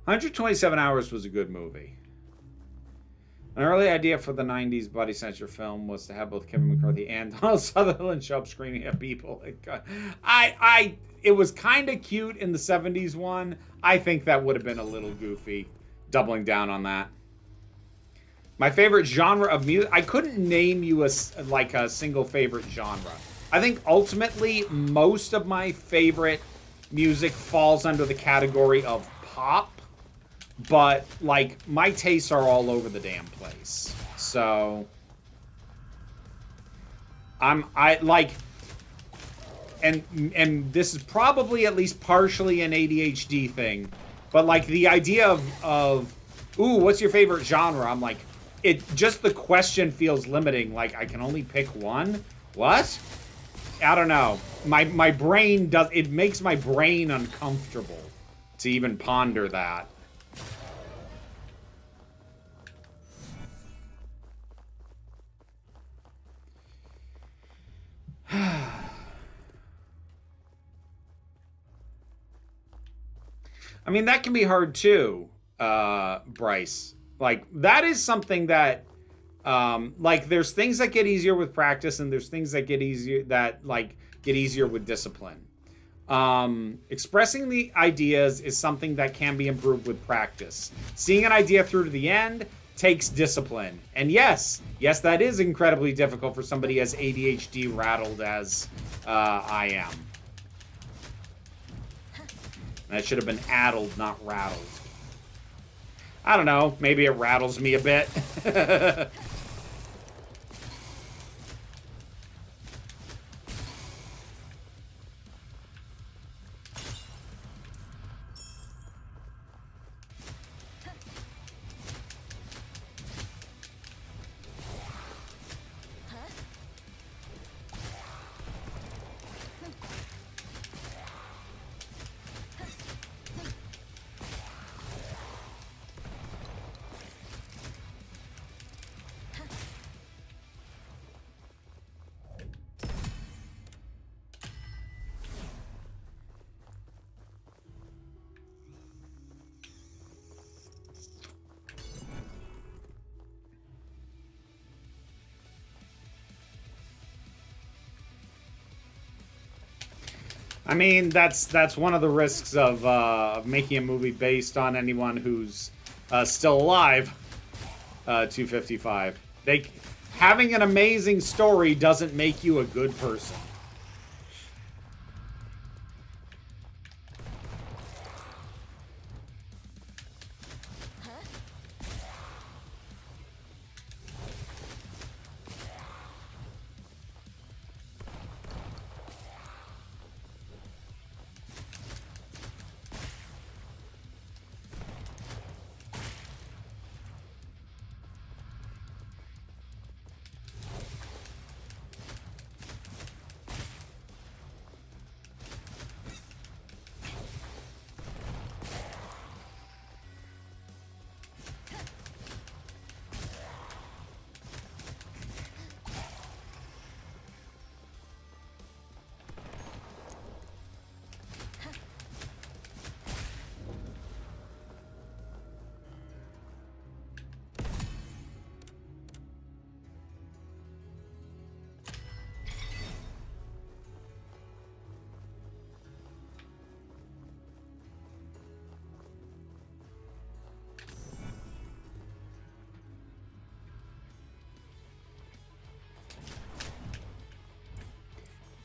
127 Hours was a good movie. An early idea for the 90s body snatcher film was to have both Kevin McCarthy and Donald Sutherland show up screaming at people. It was kind of cute in the 70s one. I think that would have been a little goofy, doubling down on that. My favorite genre of music, I couldn't name you a single favorite genre. I think ultimately most of my favorite music falls under the category of pop. But, like, my tastes are all over the damn place. So, and this is probably at least partially an ADHD thing, but, like, the idea of ooh, what's your favorite genre? I'm like, just the question feels limiting. Like, I can only pick one? What? I don't know. My brain it makes my brain uncomfortable to even ponder that. I mean, that can be hard too, Bryce. Like, that is something that, like, there's things that get easier with practice, and there's things that get easier with discipline. Expressing the ideas is something that can be improved with practice. Seeing an idea through to the end takes discipline. And yes, that is incredibly difficult for somebody as ADHD rattled as I am. That should have been addled, not rattled. I don't know. Maybe it rattles me a bit. I mean, that's one of the risks of making a movie based on anyone who's still alive. 255. Having an amazing story doesn't make you a good person.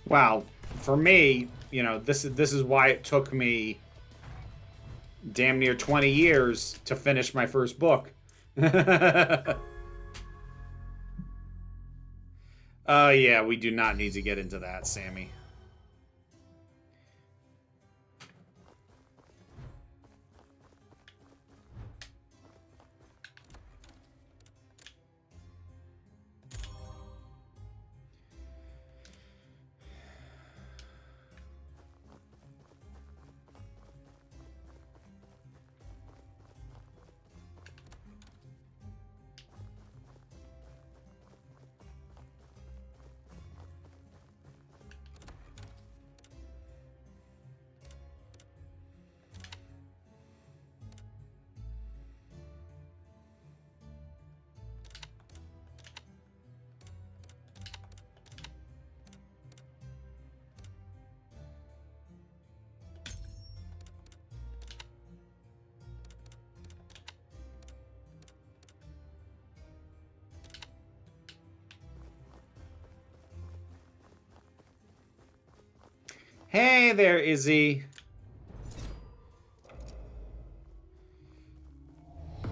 Wow, for me, you know, this is why it took me damn near 20 years to finish my first book. Yeah, we do not need to get into that, Sammy. Hey there, Izzy.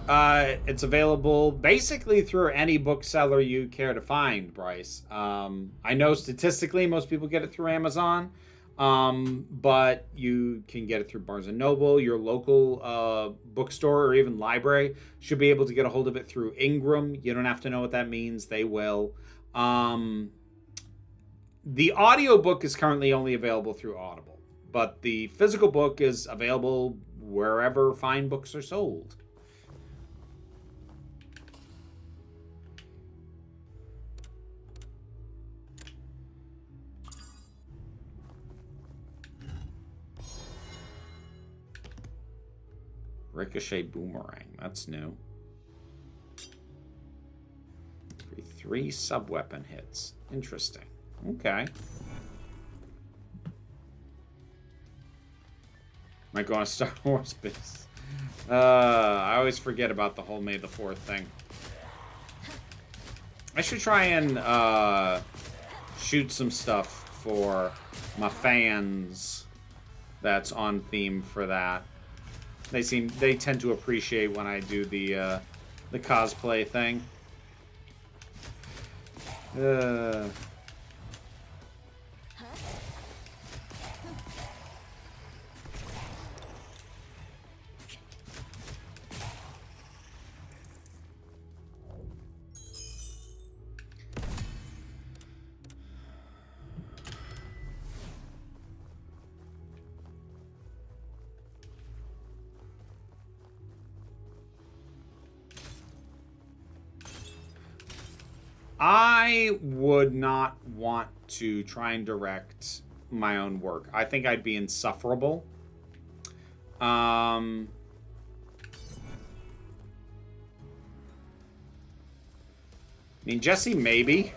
It's available basically through any bookseller you care to find, Bryce. I know statistically most people get it through Amazon, but you can get it through Barnes and Noble. Your local bookstore or even library should be able to get a hold of it through Ingram. You don't have to know what that means. They will. The audiobook is currently only available through Audible, but the physical book is available wherever fine books are sold. Ricochet Boomerang, that's new. 3 sub-weapon hits. Interesting. Okay. Might go on a Star Wars base. I always forget about the whole May the 4th thing. I should try and shoot some stuff for my fans that's on theme for that. They tend to appreciate when I do the cosplay thing. I would not want to try and direct my own work. I think I'd be insufferable. I mean, Jesse, maybe.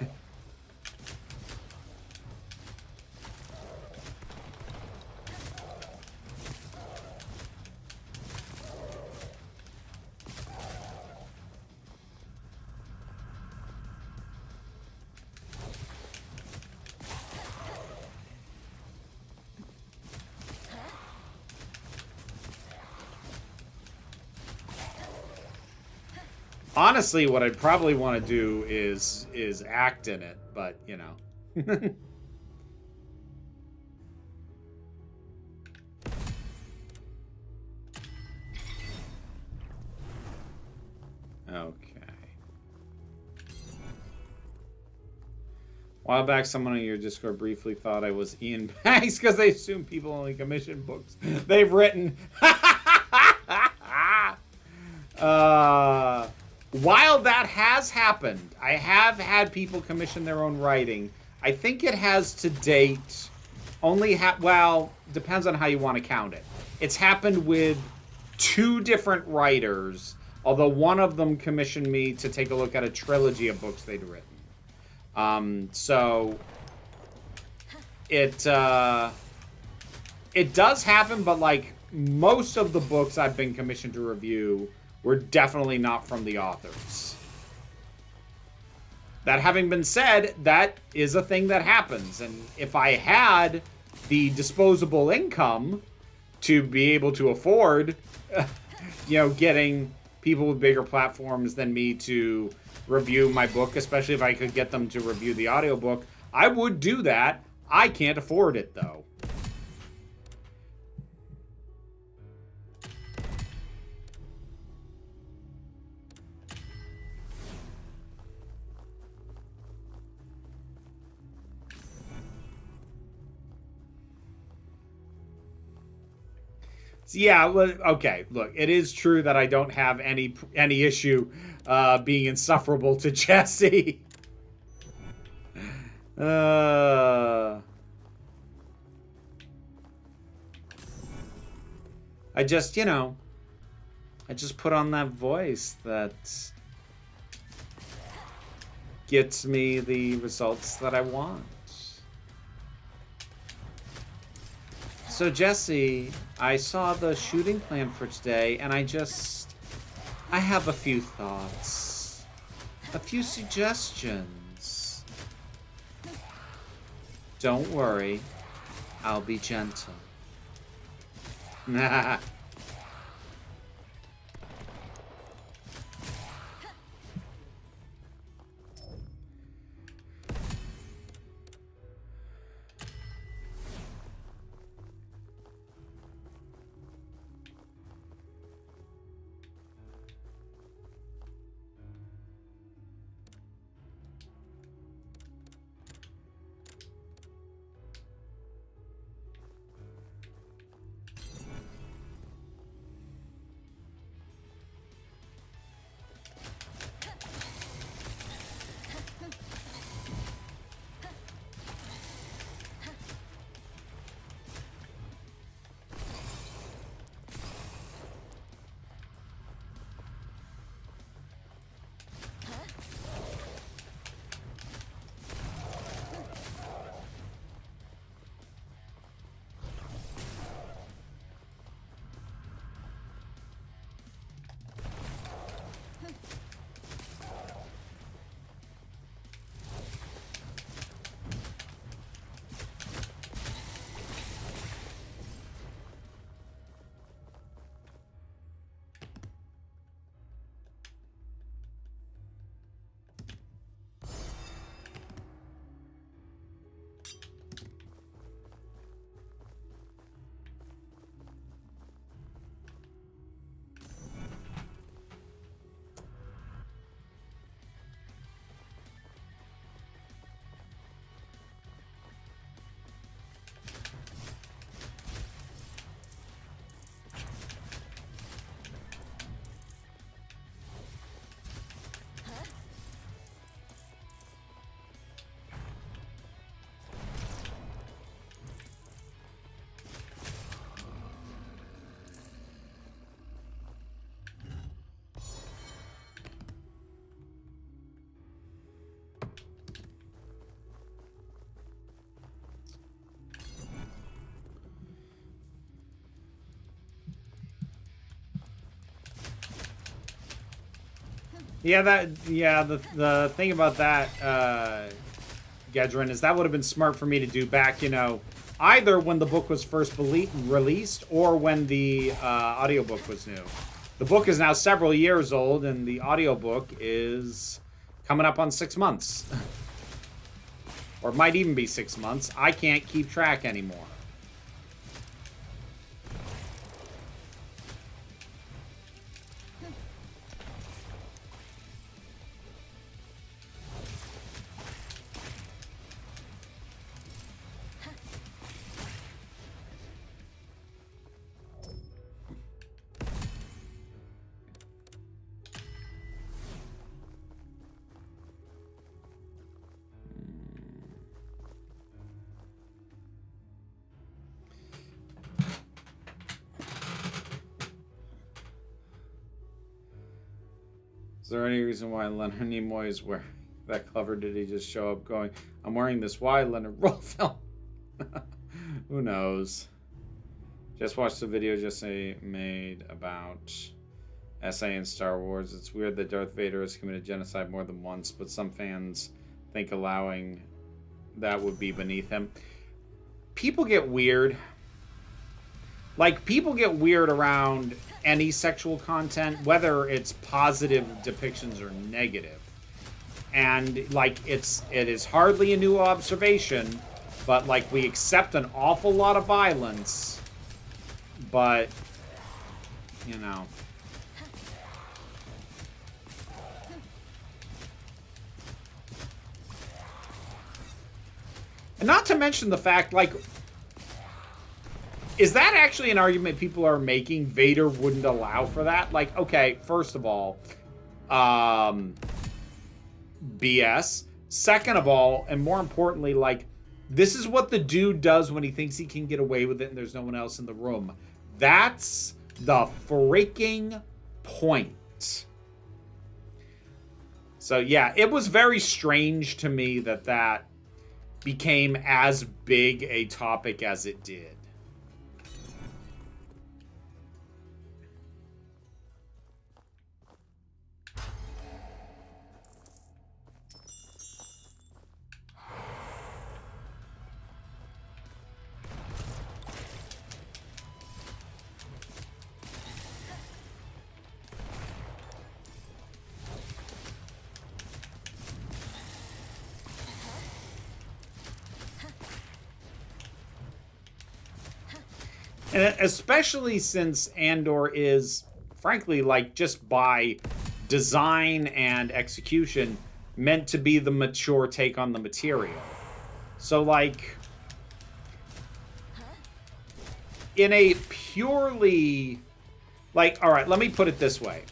Honestly, what I'd probably want to do is act in it, but you know. Okay. A while back, someone on your Discord briefly thought I was Ian Banks because they assume people only commission books they've written. While that has happened, I have had people commission their own writing. I think it has to date only well, depends on how you want to count it. It's happened with 2 different writers, although one of them commissioned me to take a look at a trilogy of books they'd written. So it does happen, but like most of the books I've been commissioned to review were definitely not from the authors. That having been said, that is a thing that happens. And if I had the disposable income to be able to afford, you know, getting people with bigger platforms than me to review my book, especially if I could get them to review the audiobook, I would do that. I can't afford it, though. Yeah, well, okay, look, it is true that I don't have any issue being insufferable to Jesse. I just, you know, I just put on that voice that gets me the results that I want. So, Jesse, I saw the shooting plan for today, and I have a few thoughts. A few suggestions. Don't worry, I'll be gentle. Nah. Yeah, the thing about that, Gedrin, is that would have been smart for me to do back, you know, either when the book was first released or when the audiobook was new. The book is now several years old, and the audiobook is coming up on 6 months. Or it might even be 6 months. I can't keep track anymore. Is there any reason why Leonard Nimoy is wearing that cover? Did he just show up going, I'm wearing this? Why, Leonard? Roll film. Who knows? Just watched the video made about SA in Star Wars. It's weird that Darth Vader has committed genocide more than once, but some fans think allowing that would be beneath him. People get weird. Like, people get weird around any sexual content, whether it's positive depictions or negative. And, like, it is hardly a new observation, but, like, we accept an awful lot of violence, but, you know. And not to mention the fact, like, is that actually an argument people are making? Vader wouldn't allow for that? Like, okay, first of all, BS. Second of all, and more importantly, like, this is what the dude does when he thinks he can get away with it and there's no one else in the room. That's the freaking point. So, yeah, it was very strange to me that that became as big a topic as it did. And especially since Andor is, frankly, like, just by design and execution, meant to be the mature take on the material. So, like, in a purely, like, all right, let me put it this way.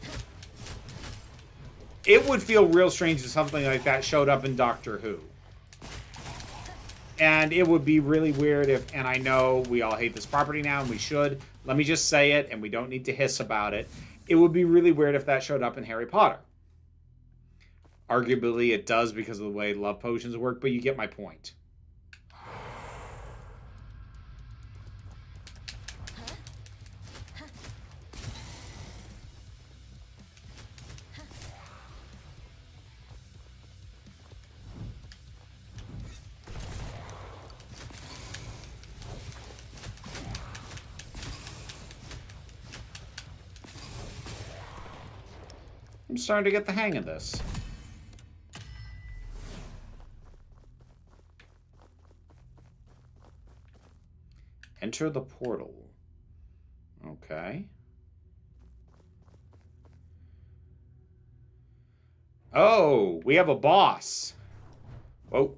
It would feel real strange if something like that showed up in Doctor Who. And it would be really weird if, and I know we all hate this property now, and we should. Let me just say it, and we don't need to hiss about it. It would be really weird if that showed up in Harry Potter. Arguably, it does because of the way love potions work, but you get my point. I'm starting to get the hang of this. Enter the portal. Okay. Oh, we have a boss. Whoa.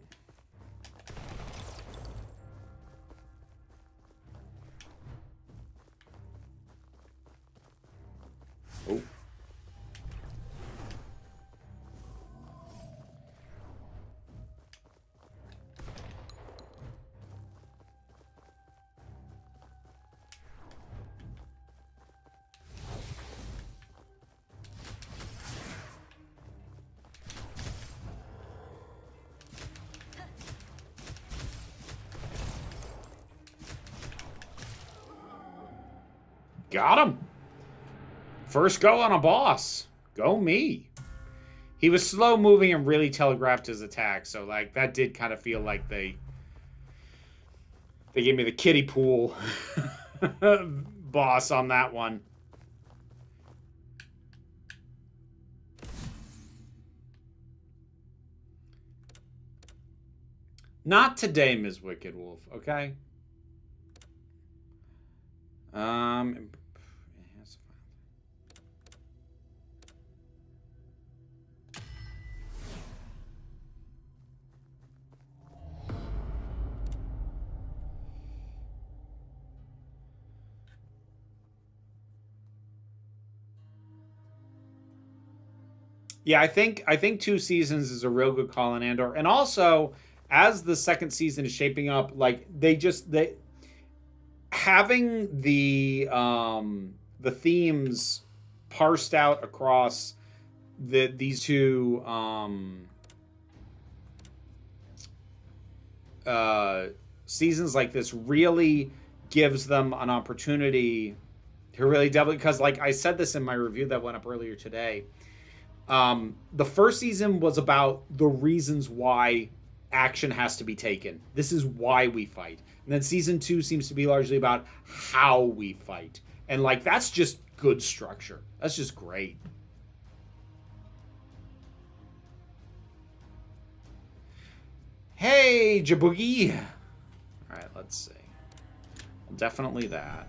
Oh. Got him. First go on a boss. Go me. He was slow moving and really telegraphed his attack, so like that did kind of feel like they gave me the kiddie pool boss on that one. Not today, Ms. Wicked Wolf, okay? Yeah, I think 2 seasons is a real good call on Andor. And also, as the second season is shaping up, like they having the themes parsed out across these two seasons like this really gives them an opportunity to really double, because like I said this in my review that went up earlier today. The first season was about the reasons why action has to be taken. This is why we fight. And then season 2 seems to be largely about how we fight. And like that's just good structure. That's just great. Hey, Jaboogie. All right, let's see. Well, definitely that.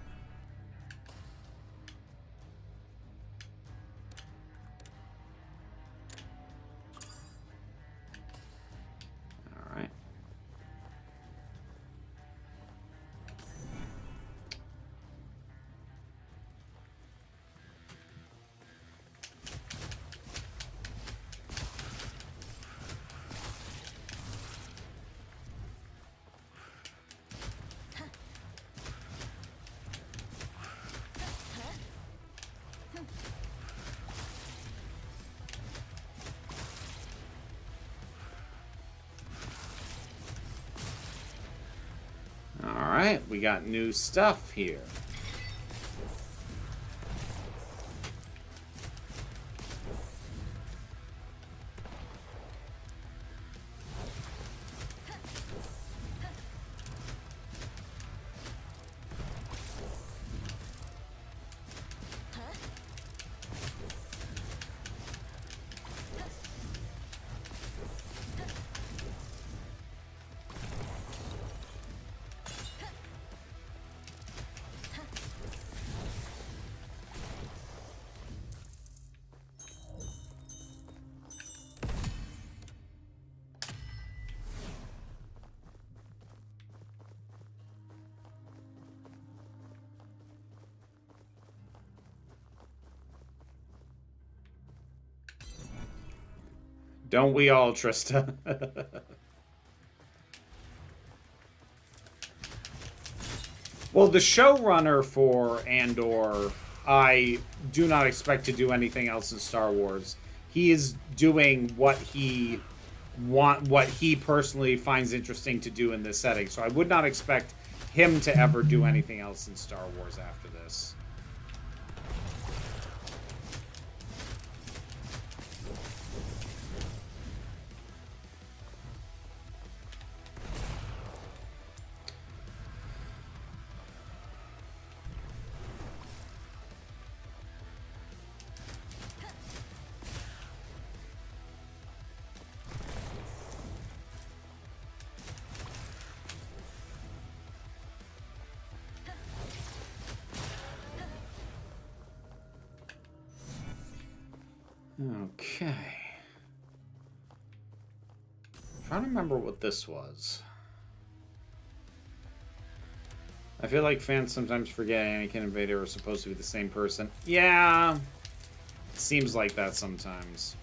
Alright, we got new stuff here. Don't we all, Trista? Well, the showrunner for Andor, I do not expect to do anything else in Star Wars. He is doing what he personally finds interesting to do in this setting. So I would not expect him to ever do anything else in Star Wars after this. Okay. I'm trying to remember what this was. I feel like fans sometimes forget Anakin and Vader are supposed to be the same person. Yeah, it seems like that sometimes.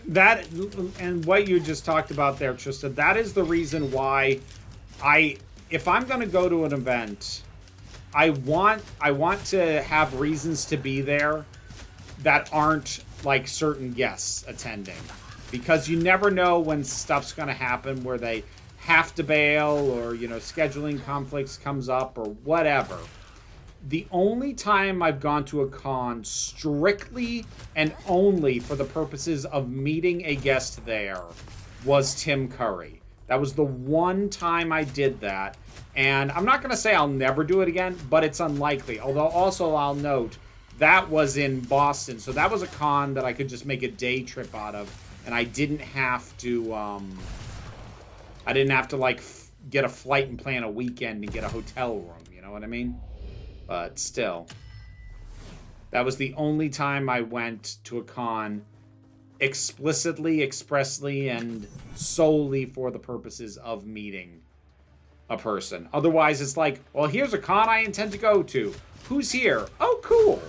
That, and what you just talked about there, Trista, that is the reason why if I'm going to go to an event, I want to have reasons to be there that aren't like certain guests attending, because you never know when stuff's going to happen where they have to bail, or scheduling conflicts comes up or whatever. The only time I've gone to a con strictly and only for the purposes of meeting a guest there was Tim Curry. That was the one time I did that. And I'm not going to say I'll never do it again, but it's unlikely. Although also I'll note that was in Boston. So that was a con that I could just make a day trip out of. And I didn't have to, like get a flight and plan a weekend and get a hotel room. You know what I mean? But still, that was the only time I went to a con explicitly, expressly, and solely for the purposes of meeting a person. Otherwise, it's like, well, here's a con I intend to go to. Who's here? Oh, cool.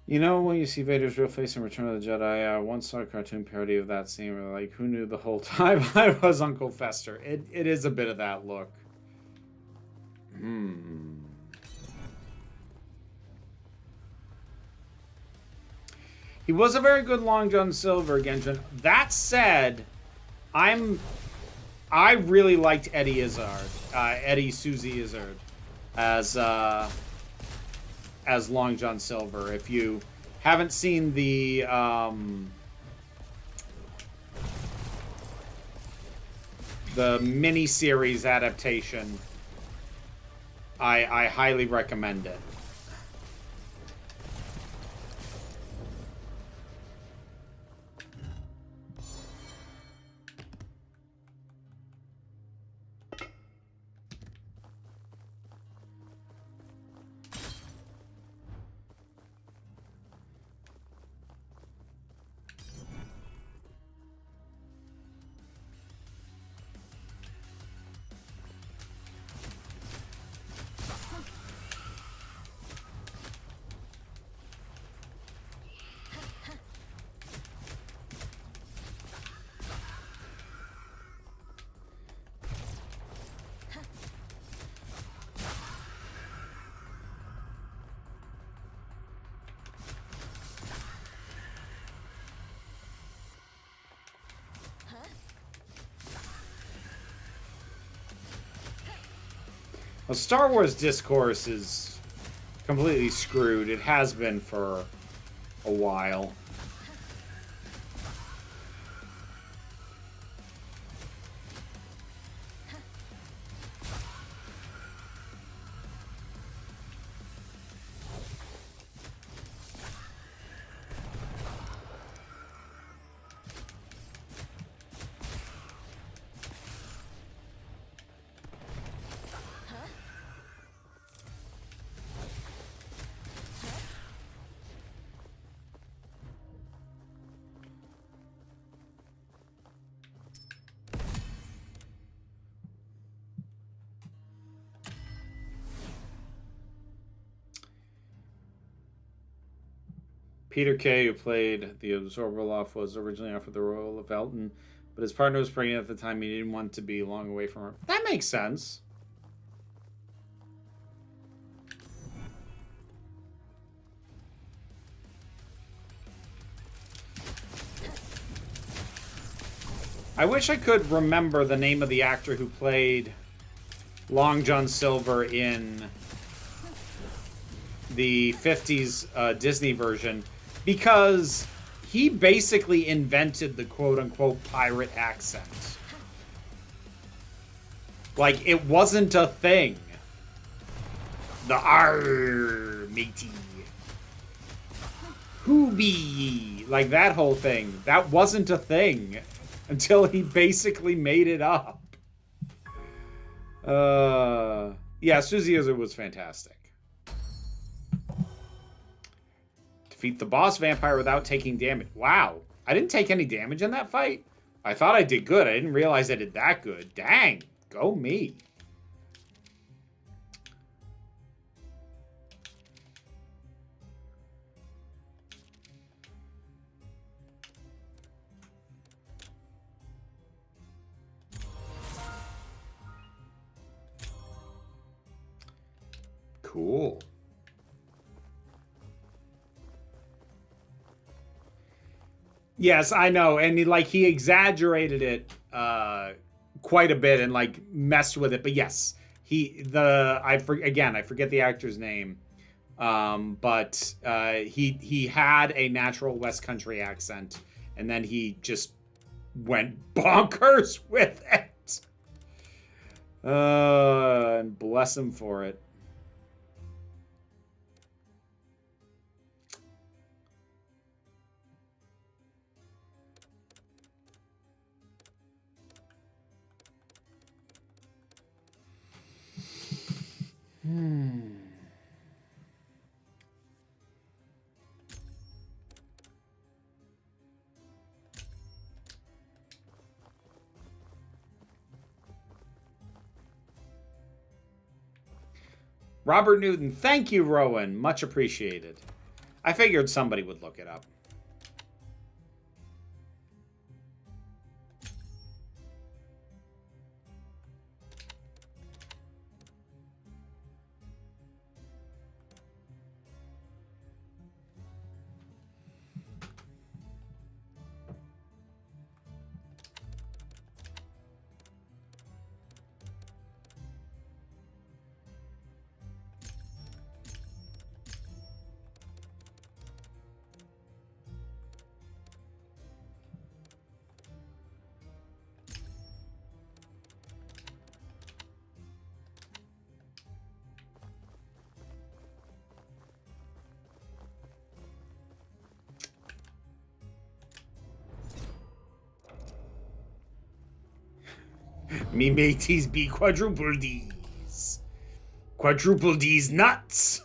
You know, when you see Vader's real face in Return of the Jedi, I once saw a cartoon parody of that scene where, like, who knew the whole time I was Uncle Fester? It is a bit of that look. He was a very good Long John Silver, Genjin. That said, I really liked Eddie Izzard, Eddie Susie Izzard, as Long John Silver. If you haven't seen the mini-series adaptation, I highly recommend it. Well, Star Wars discourse is completely screwed. It has been for a while. Peter Kay, who played the Absorbaloff, was originally offered the role of Elton, but his partner was pregnant at the time. He didn't want to be long away from her. That makes sense. I wish I could remember the name of the actor who played Long John Silver in the 50s Disney version, because he basically invented the quote-unquote pirate accent. Like, it wasn't a thing. The "Arr, matey. Who be ye?" Like, that whole thing. That wasn't a thing until he basically made it up. Yeah, Susie Ozu was fantastic. Defeat the boss vampire without taking damage. Wow. I didn't take any damage in that fight? I thought I did good. I didn't realize I did that good. Dang. Go me. Cool. Yes, I know, and he exaggerated it quite a bit and like messed with it. But yes, I forget the actor's name, but he had a natural West Country accent, and then he just went bonkers with it. And bless him for it. Robert Newton, thank you, Rowan. Much appreciated. I figured somebody would look it up. Me mateys be quadruple D's. Quadruple D's nuts.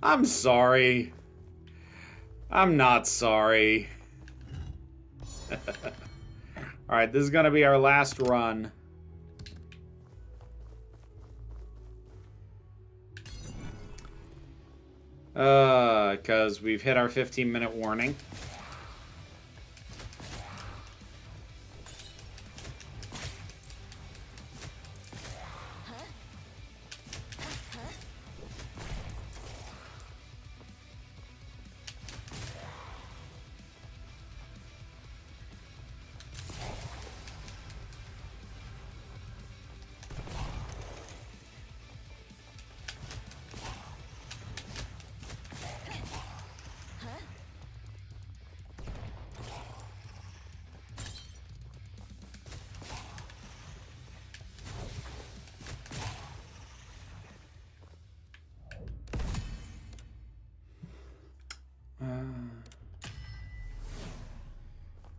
I'm sorry. I'm not sorry. Alright, this is going to be our last run. Because we've hit our 15-minute warning.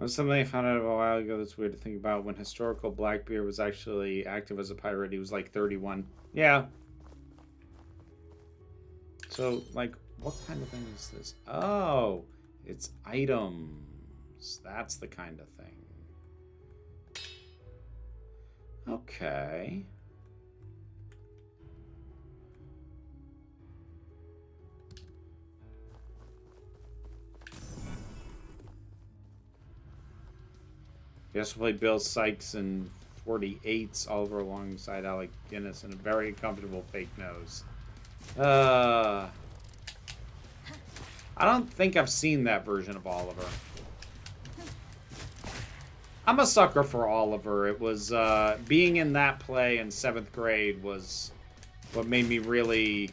was something I found out a while ago that's weird to think about. When historical Blackbeard was actually active as a pirate, he was like 31. Yeah. So, like, what kind of thing is this? Oh, it's items. That's the kind of thing. Okay. He also played Bill Sykes in 48's Oliver alongside Alec Guinness in a very uncomfortable fake nose. I don't think I've seen that version of Oliver. I'm a sucker for Oliver. It was, being in that play in 7th grade was what made me really,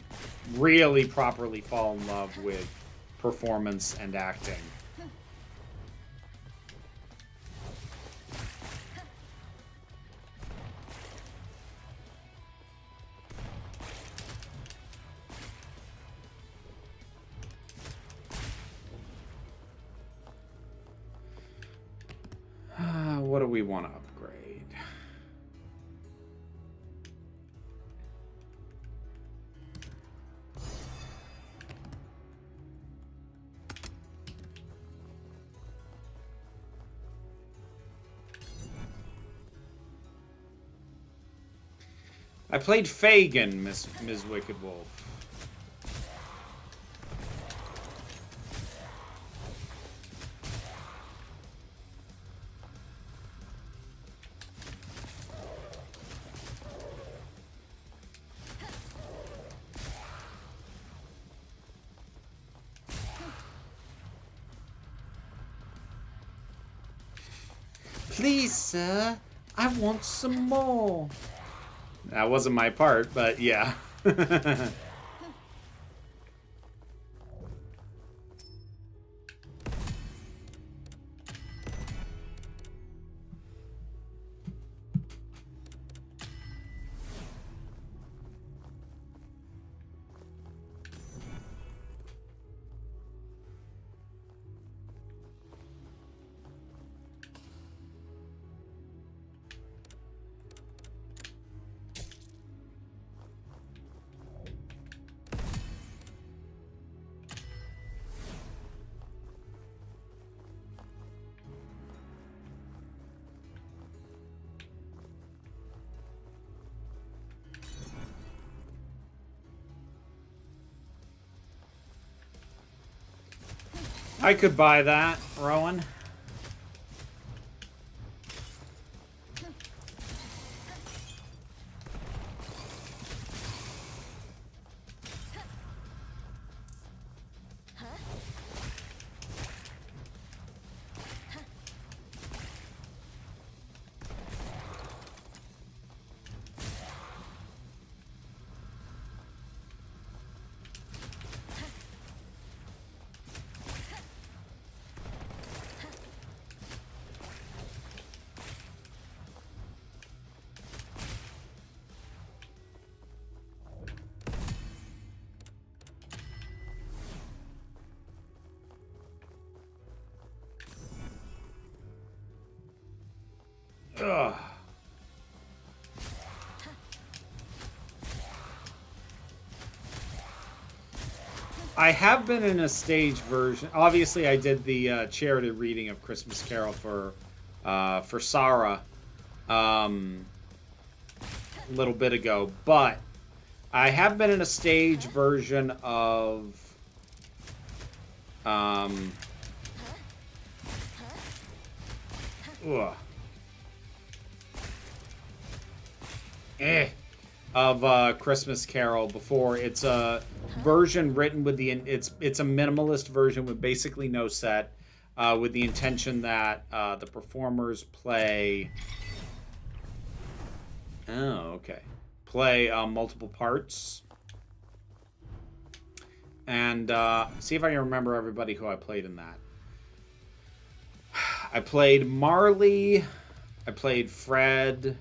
really properly fall in love with performance and acting. What do we want to upgrade? I played Fagin, Ms. Wicked Wolf. Please, sir, I want some more. That wasn't my part, but yeah. I could buy that, Rowan. Ugh. I have been in a stage version. Obviously, I did the charity reading of Christmas Carol for Sarah a little bit ago, but I have been in a stage version of Christmas Carol before. It's a version written with the it's a minimalist version with basically no set, with the intention that the performers play multiple parts. And see if I can remember everybody who I played in that. I played Marley, I played Fred,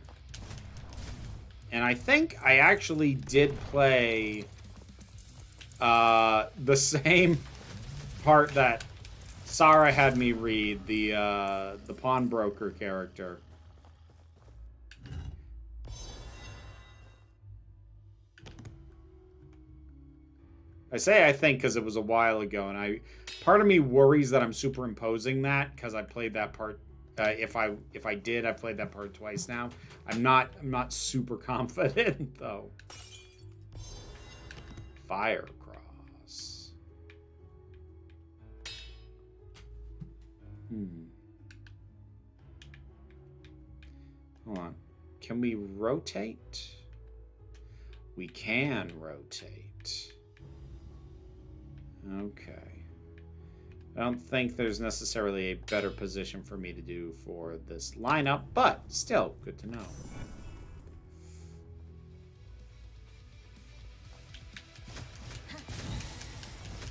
and I think I actually did play the same part that Sarah had me read the pawnbroker character. I say I think because it was a while ago, and part of me worries that I'm superimposing that because I played that part. If I did, I played that part twice now. I'm not super confident though. Firecross. Hold on. Can we rotate? We can rotate. Okay. I don't think there's necessarily a better position for me to do for this lineup, but still, good to know.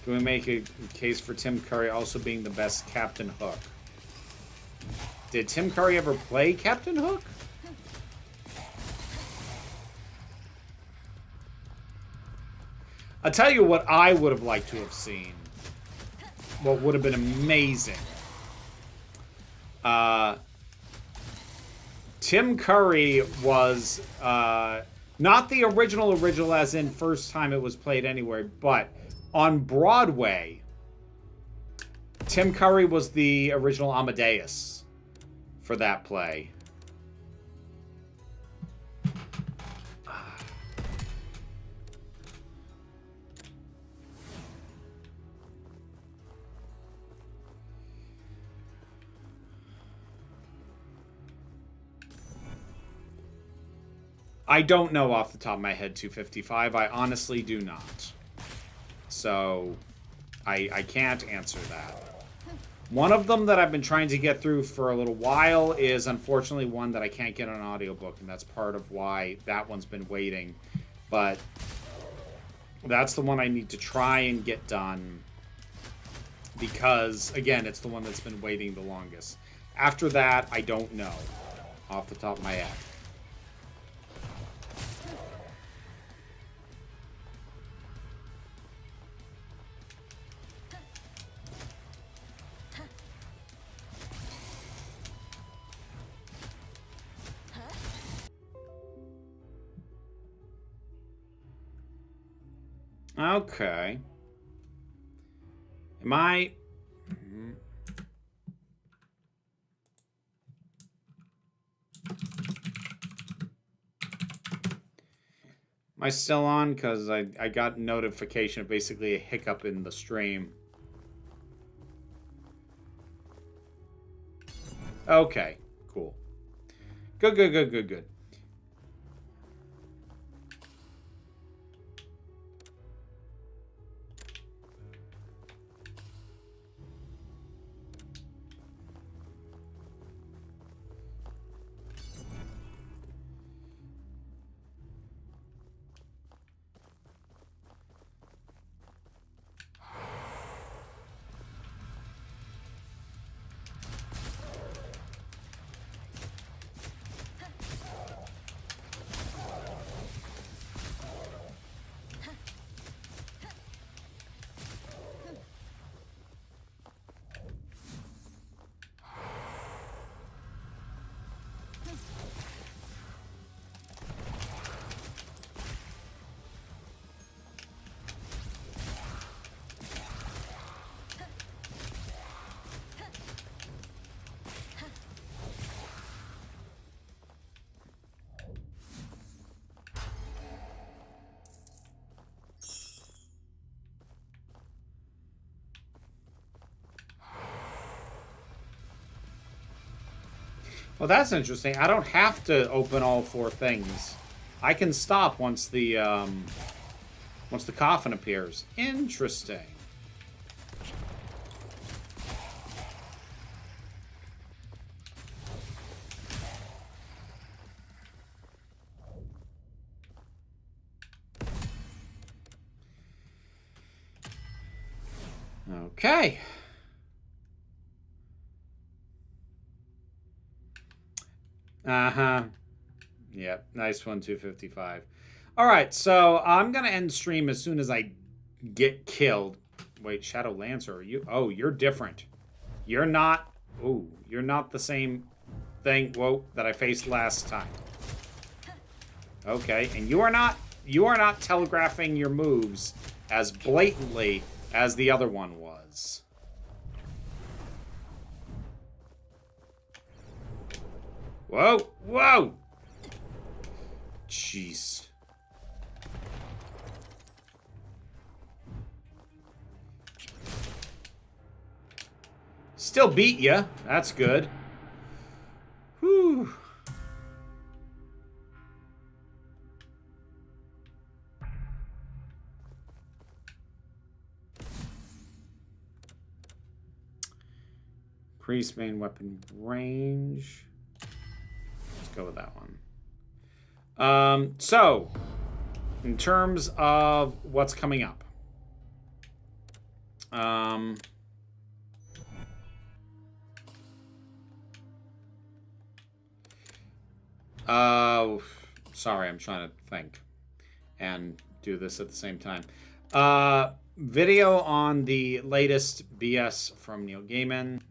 Can we make a case for Tim Curry also being the best Captain Hook? Did Tim Curry ever play Captain Hook? I'll tell you what I would have liked to have seen. What would have been amazing. Tim Curry was not the original as in first time it was played anywhere, but on Broadway, Tim Curry was the original Amadeus for that play. I don't know off the top of my head 255. I honestly do not. So, I can't answer that. One of them that I've been trying to get through for a little while is unfortunately one that I can't get on audiobook, and that's part of why that one's been waiting. But that's the one I need to try and get done because, again, it's the one that's been waiting the longest. After that, I don't know off the top of my head. Okay. Am I... Am I still on? Because I got notification of basically a hiccup in the stream. Okay. Cool. Good. Well, that's interesting. I don't have to open all 4 things. I can stop once the coffin appears. Interesting. Okay. Uh-huh. Yep. Nice one, 255. All right, so I'm going to end stream as soon as I get killed. Wait, Shadow Lancer, are you? Oh, you're different. You're not... Ooh, you're not the same thing, whoa, that I faced last time. Okay, and you are not telegraphing your moves as blatantly as the other one was. Whoa, whoa! Jeez. Still beat ya. That's good. Whew. Increase main weapon range. Let's go with that one. So, in terms of what's coming up. Sorry, I'm trying to think and do this at the same time. Video on the latest BS from Neil Gaiman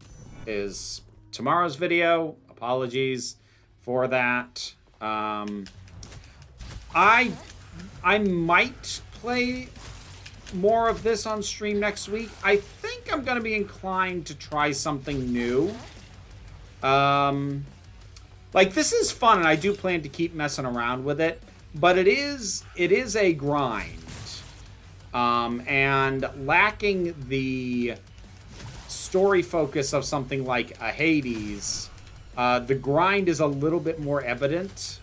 is tomorrow's video. Apologies for that. I might play more of this on stream next week. I think I'm going to be inclined to try something new. Like, this is fun, and I do plan to keep messing around with it, but it is a grind. And lacking the story focus of something like a Hades, the grind is a little bit more evident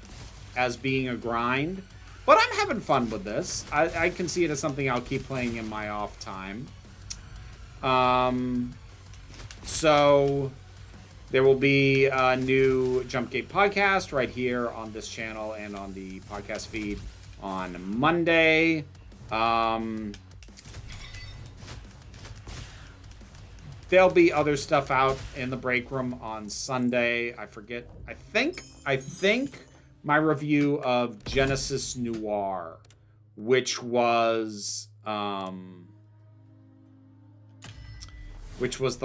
as being a grind. But I'm having fun with this. I can see it as something I'll keep playing in my off time. So there will be a new Jumpgate podcast right here on this channel and on the podcast feed on Monday. There'll be other stuff out in the break room on Sunday. I forget. I think my review of Genesis Noir, which was the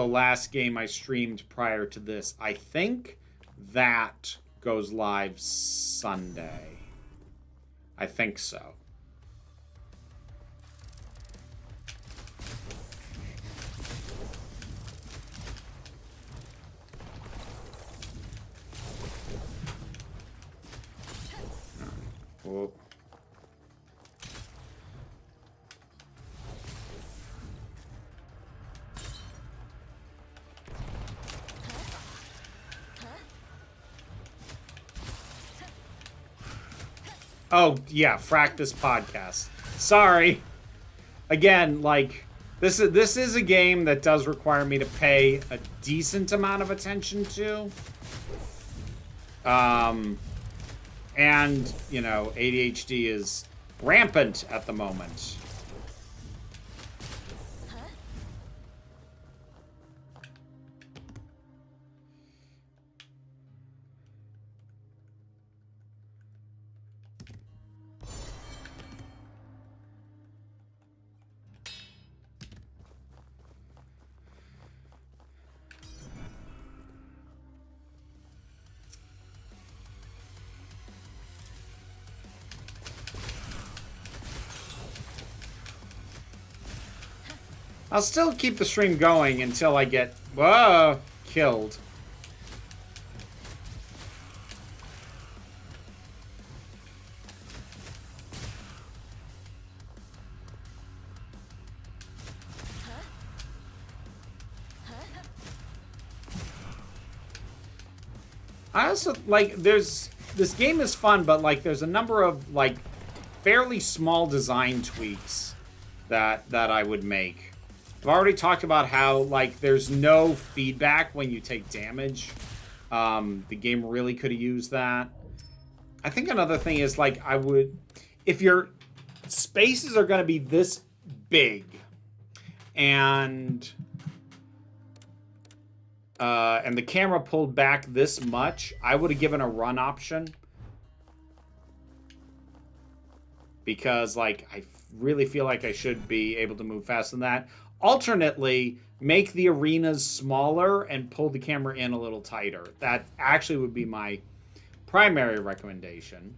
last game I streamed prior to this. I think that goes live Sunday. I think so. Whoa. Oh, yeah, frack this podcast. Sorry. Again, like, this is a game that does require me to pay a decent amount of attention to. And, you know, ADHD is rampant at the moment. I'll still keep the stream going until I get, killed. I also, like, this game is fun, but, like, there's a number of, like, fairly small design tweaks that I would make. I've already talked about how, like, there's no feedback when you take damage. The game really could have used that. I think another thing is, like, if your spaces are going to be this big and the camera pulled back this much, I would have given a run option. Because, like, I really feel like I should be able to move faster than that. alternately, make the arenas smaller and pull the camera in a little tighter. That actually would be my primary recommendation.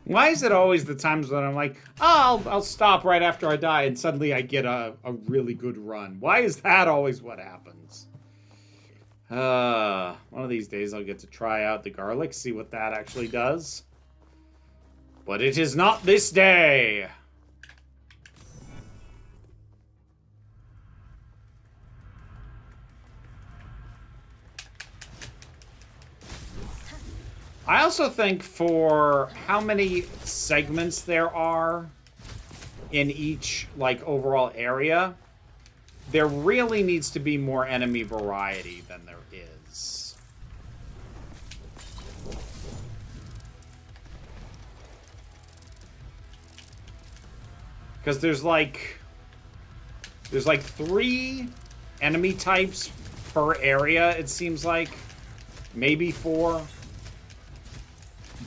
Why is it always the times when I'm like, oh, I'll stop right after I die, and suddenly I get a really good run? Why is that always what happens? One of these days I'll get to try out the garlic, see what that actually does. But it is not this day! I also think for how many segments there are in each, like, overall area, there really needs to be more enemy variety than there is. Because there's like 3 enemy types per area, it seems like. Maybe 4.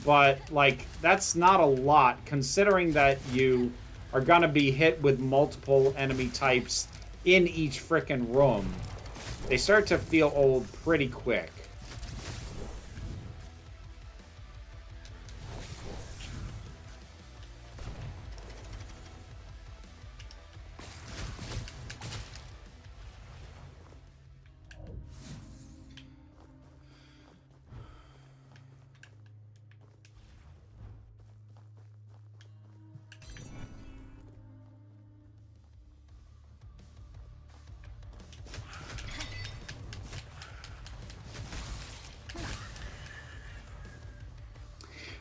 But, like, that's not a lot, considering that you are gonna be hit with multiple enemy types in each frickin' room. They start to feel old pretty quick.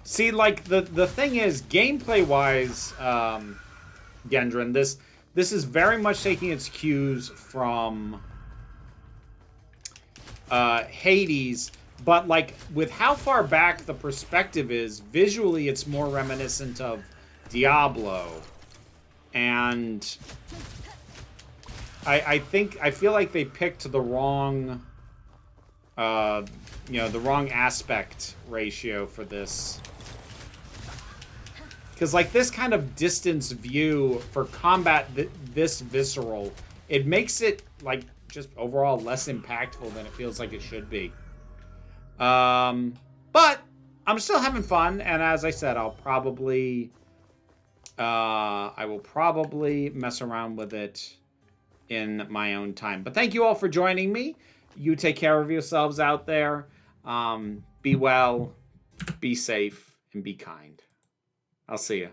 See, like, the thing is, gameplay-wise, Gendron, this is very much taking its cues from Hades, but, like, with how far back the perspective is, visually it's more reminiscent of Diablo. And I feel like they picked the wrong, the wrong aspect ratio for this. Because, like, this kind of distance view for combat this visceral, it makes it, like, just overall less impactful than it feels like it should be. But I'm still having fun, and as I said, I will probably mess around with it in my own time. But thank you all for joining me. You take care of yourselves out there. Be well, be safe, and be kind. I'll see you.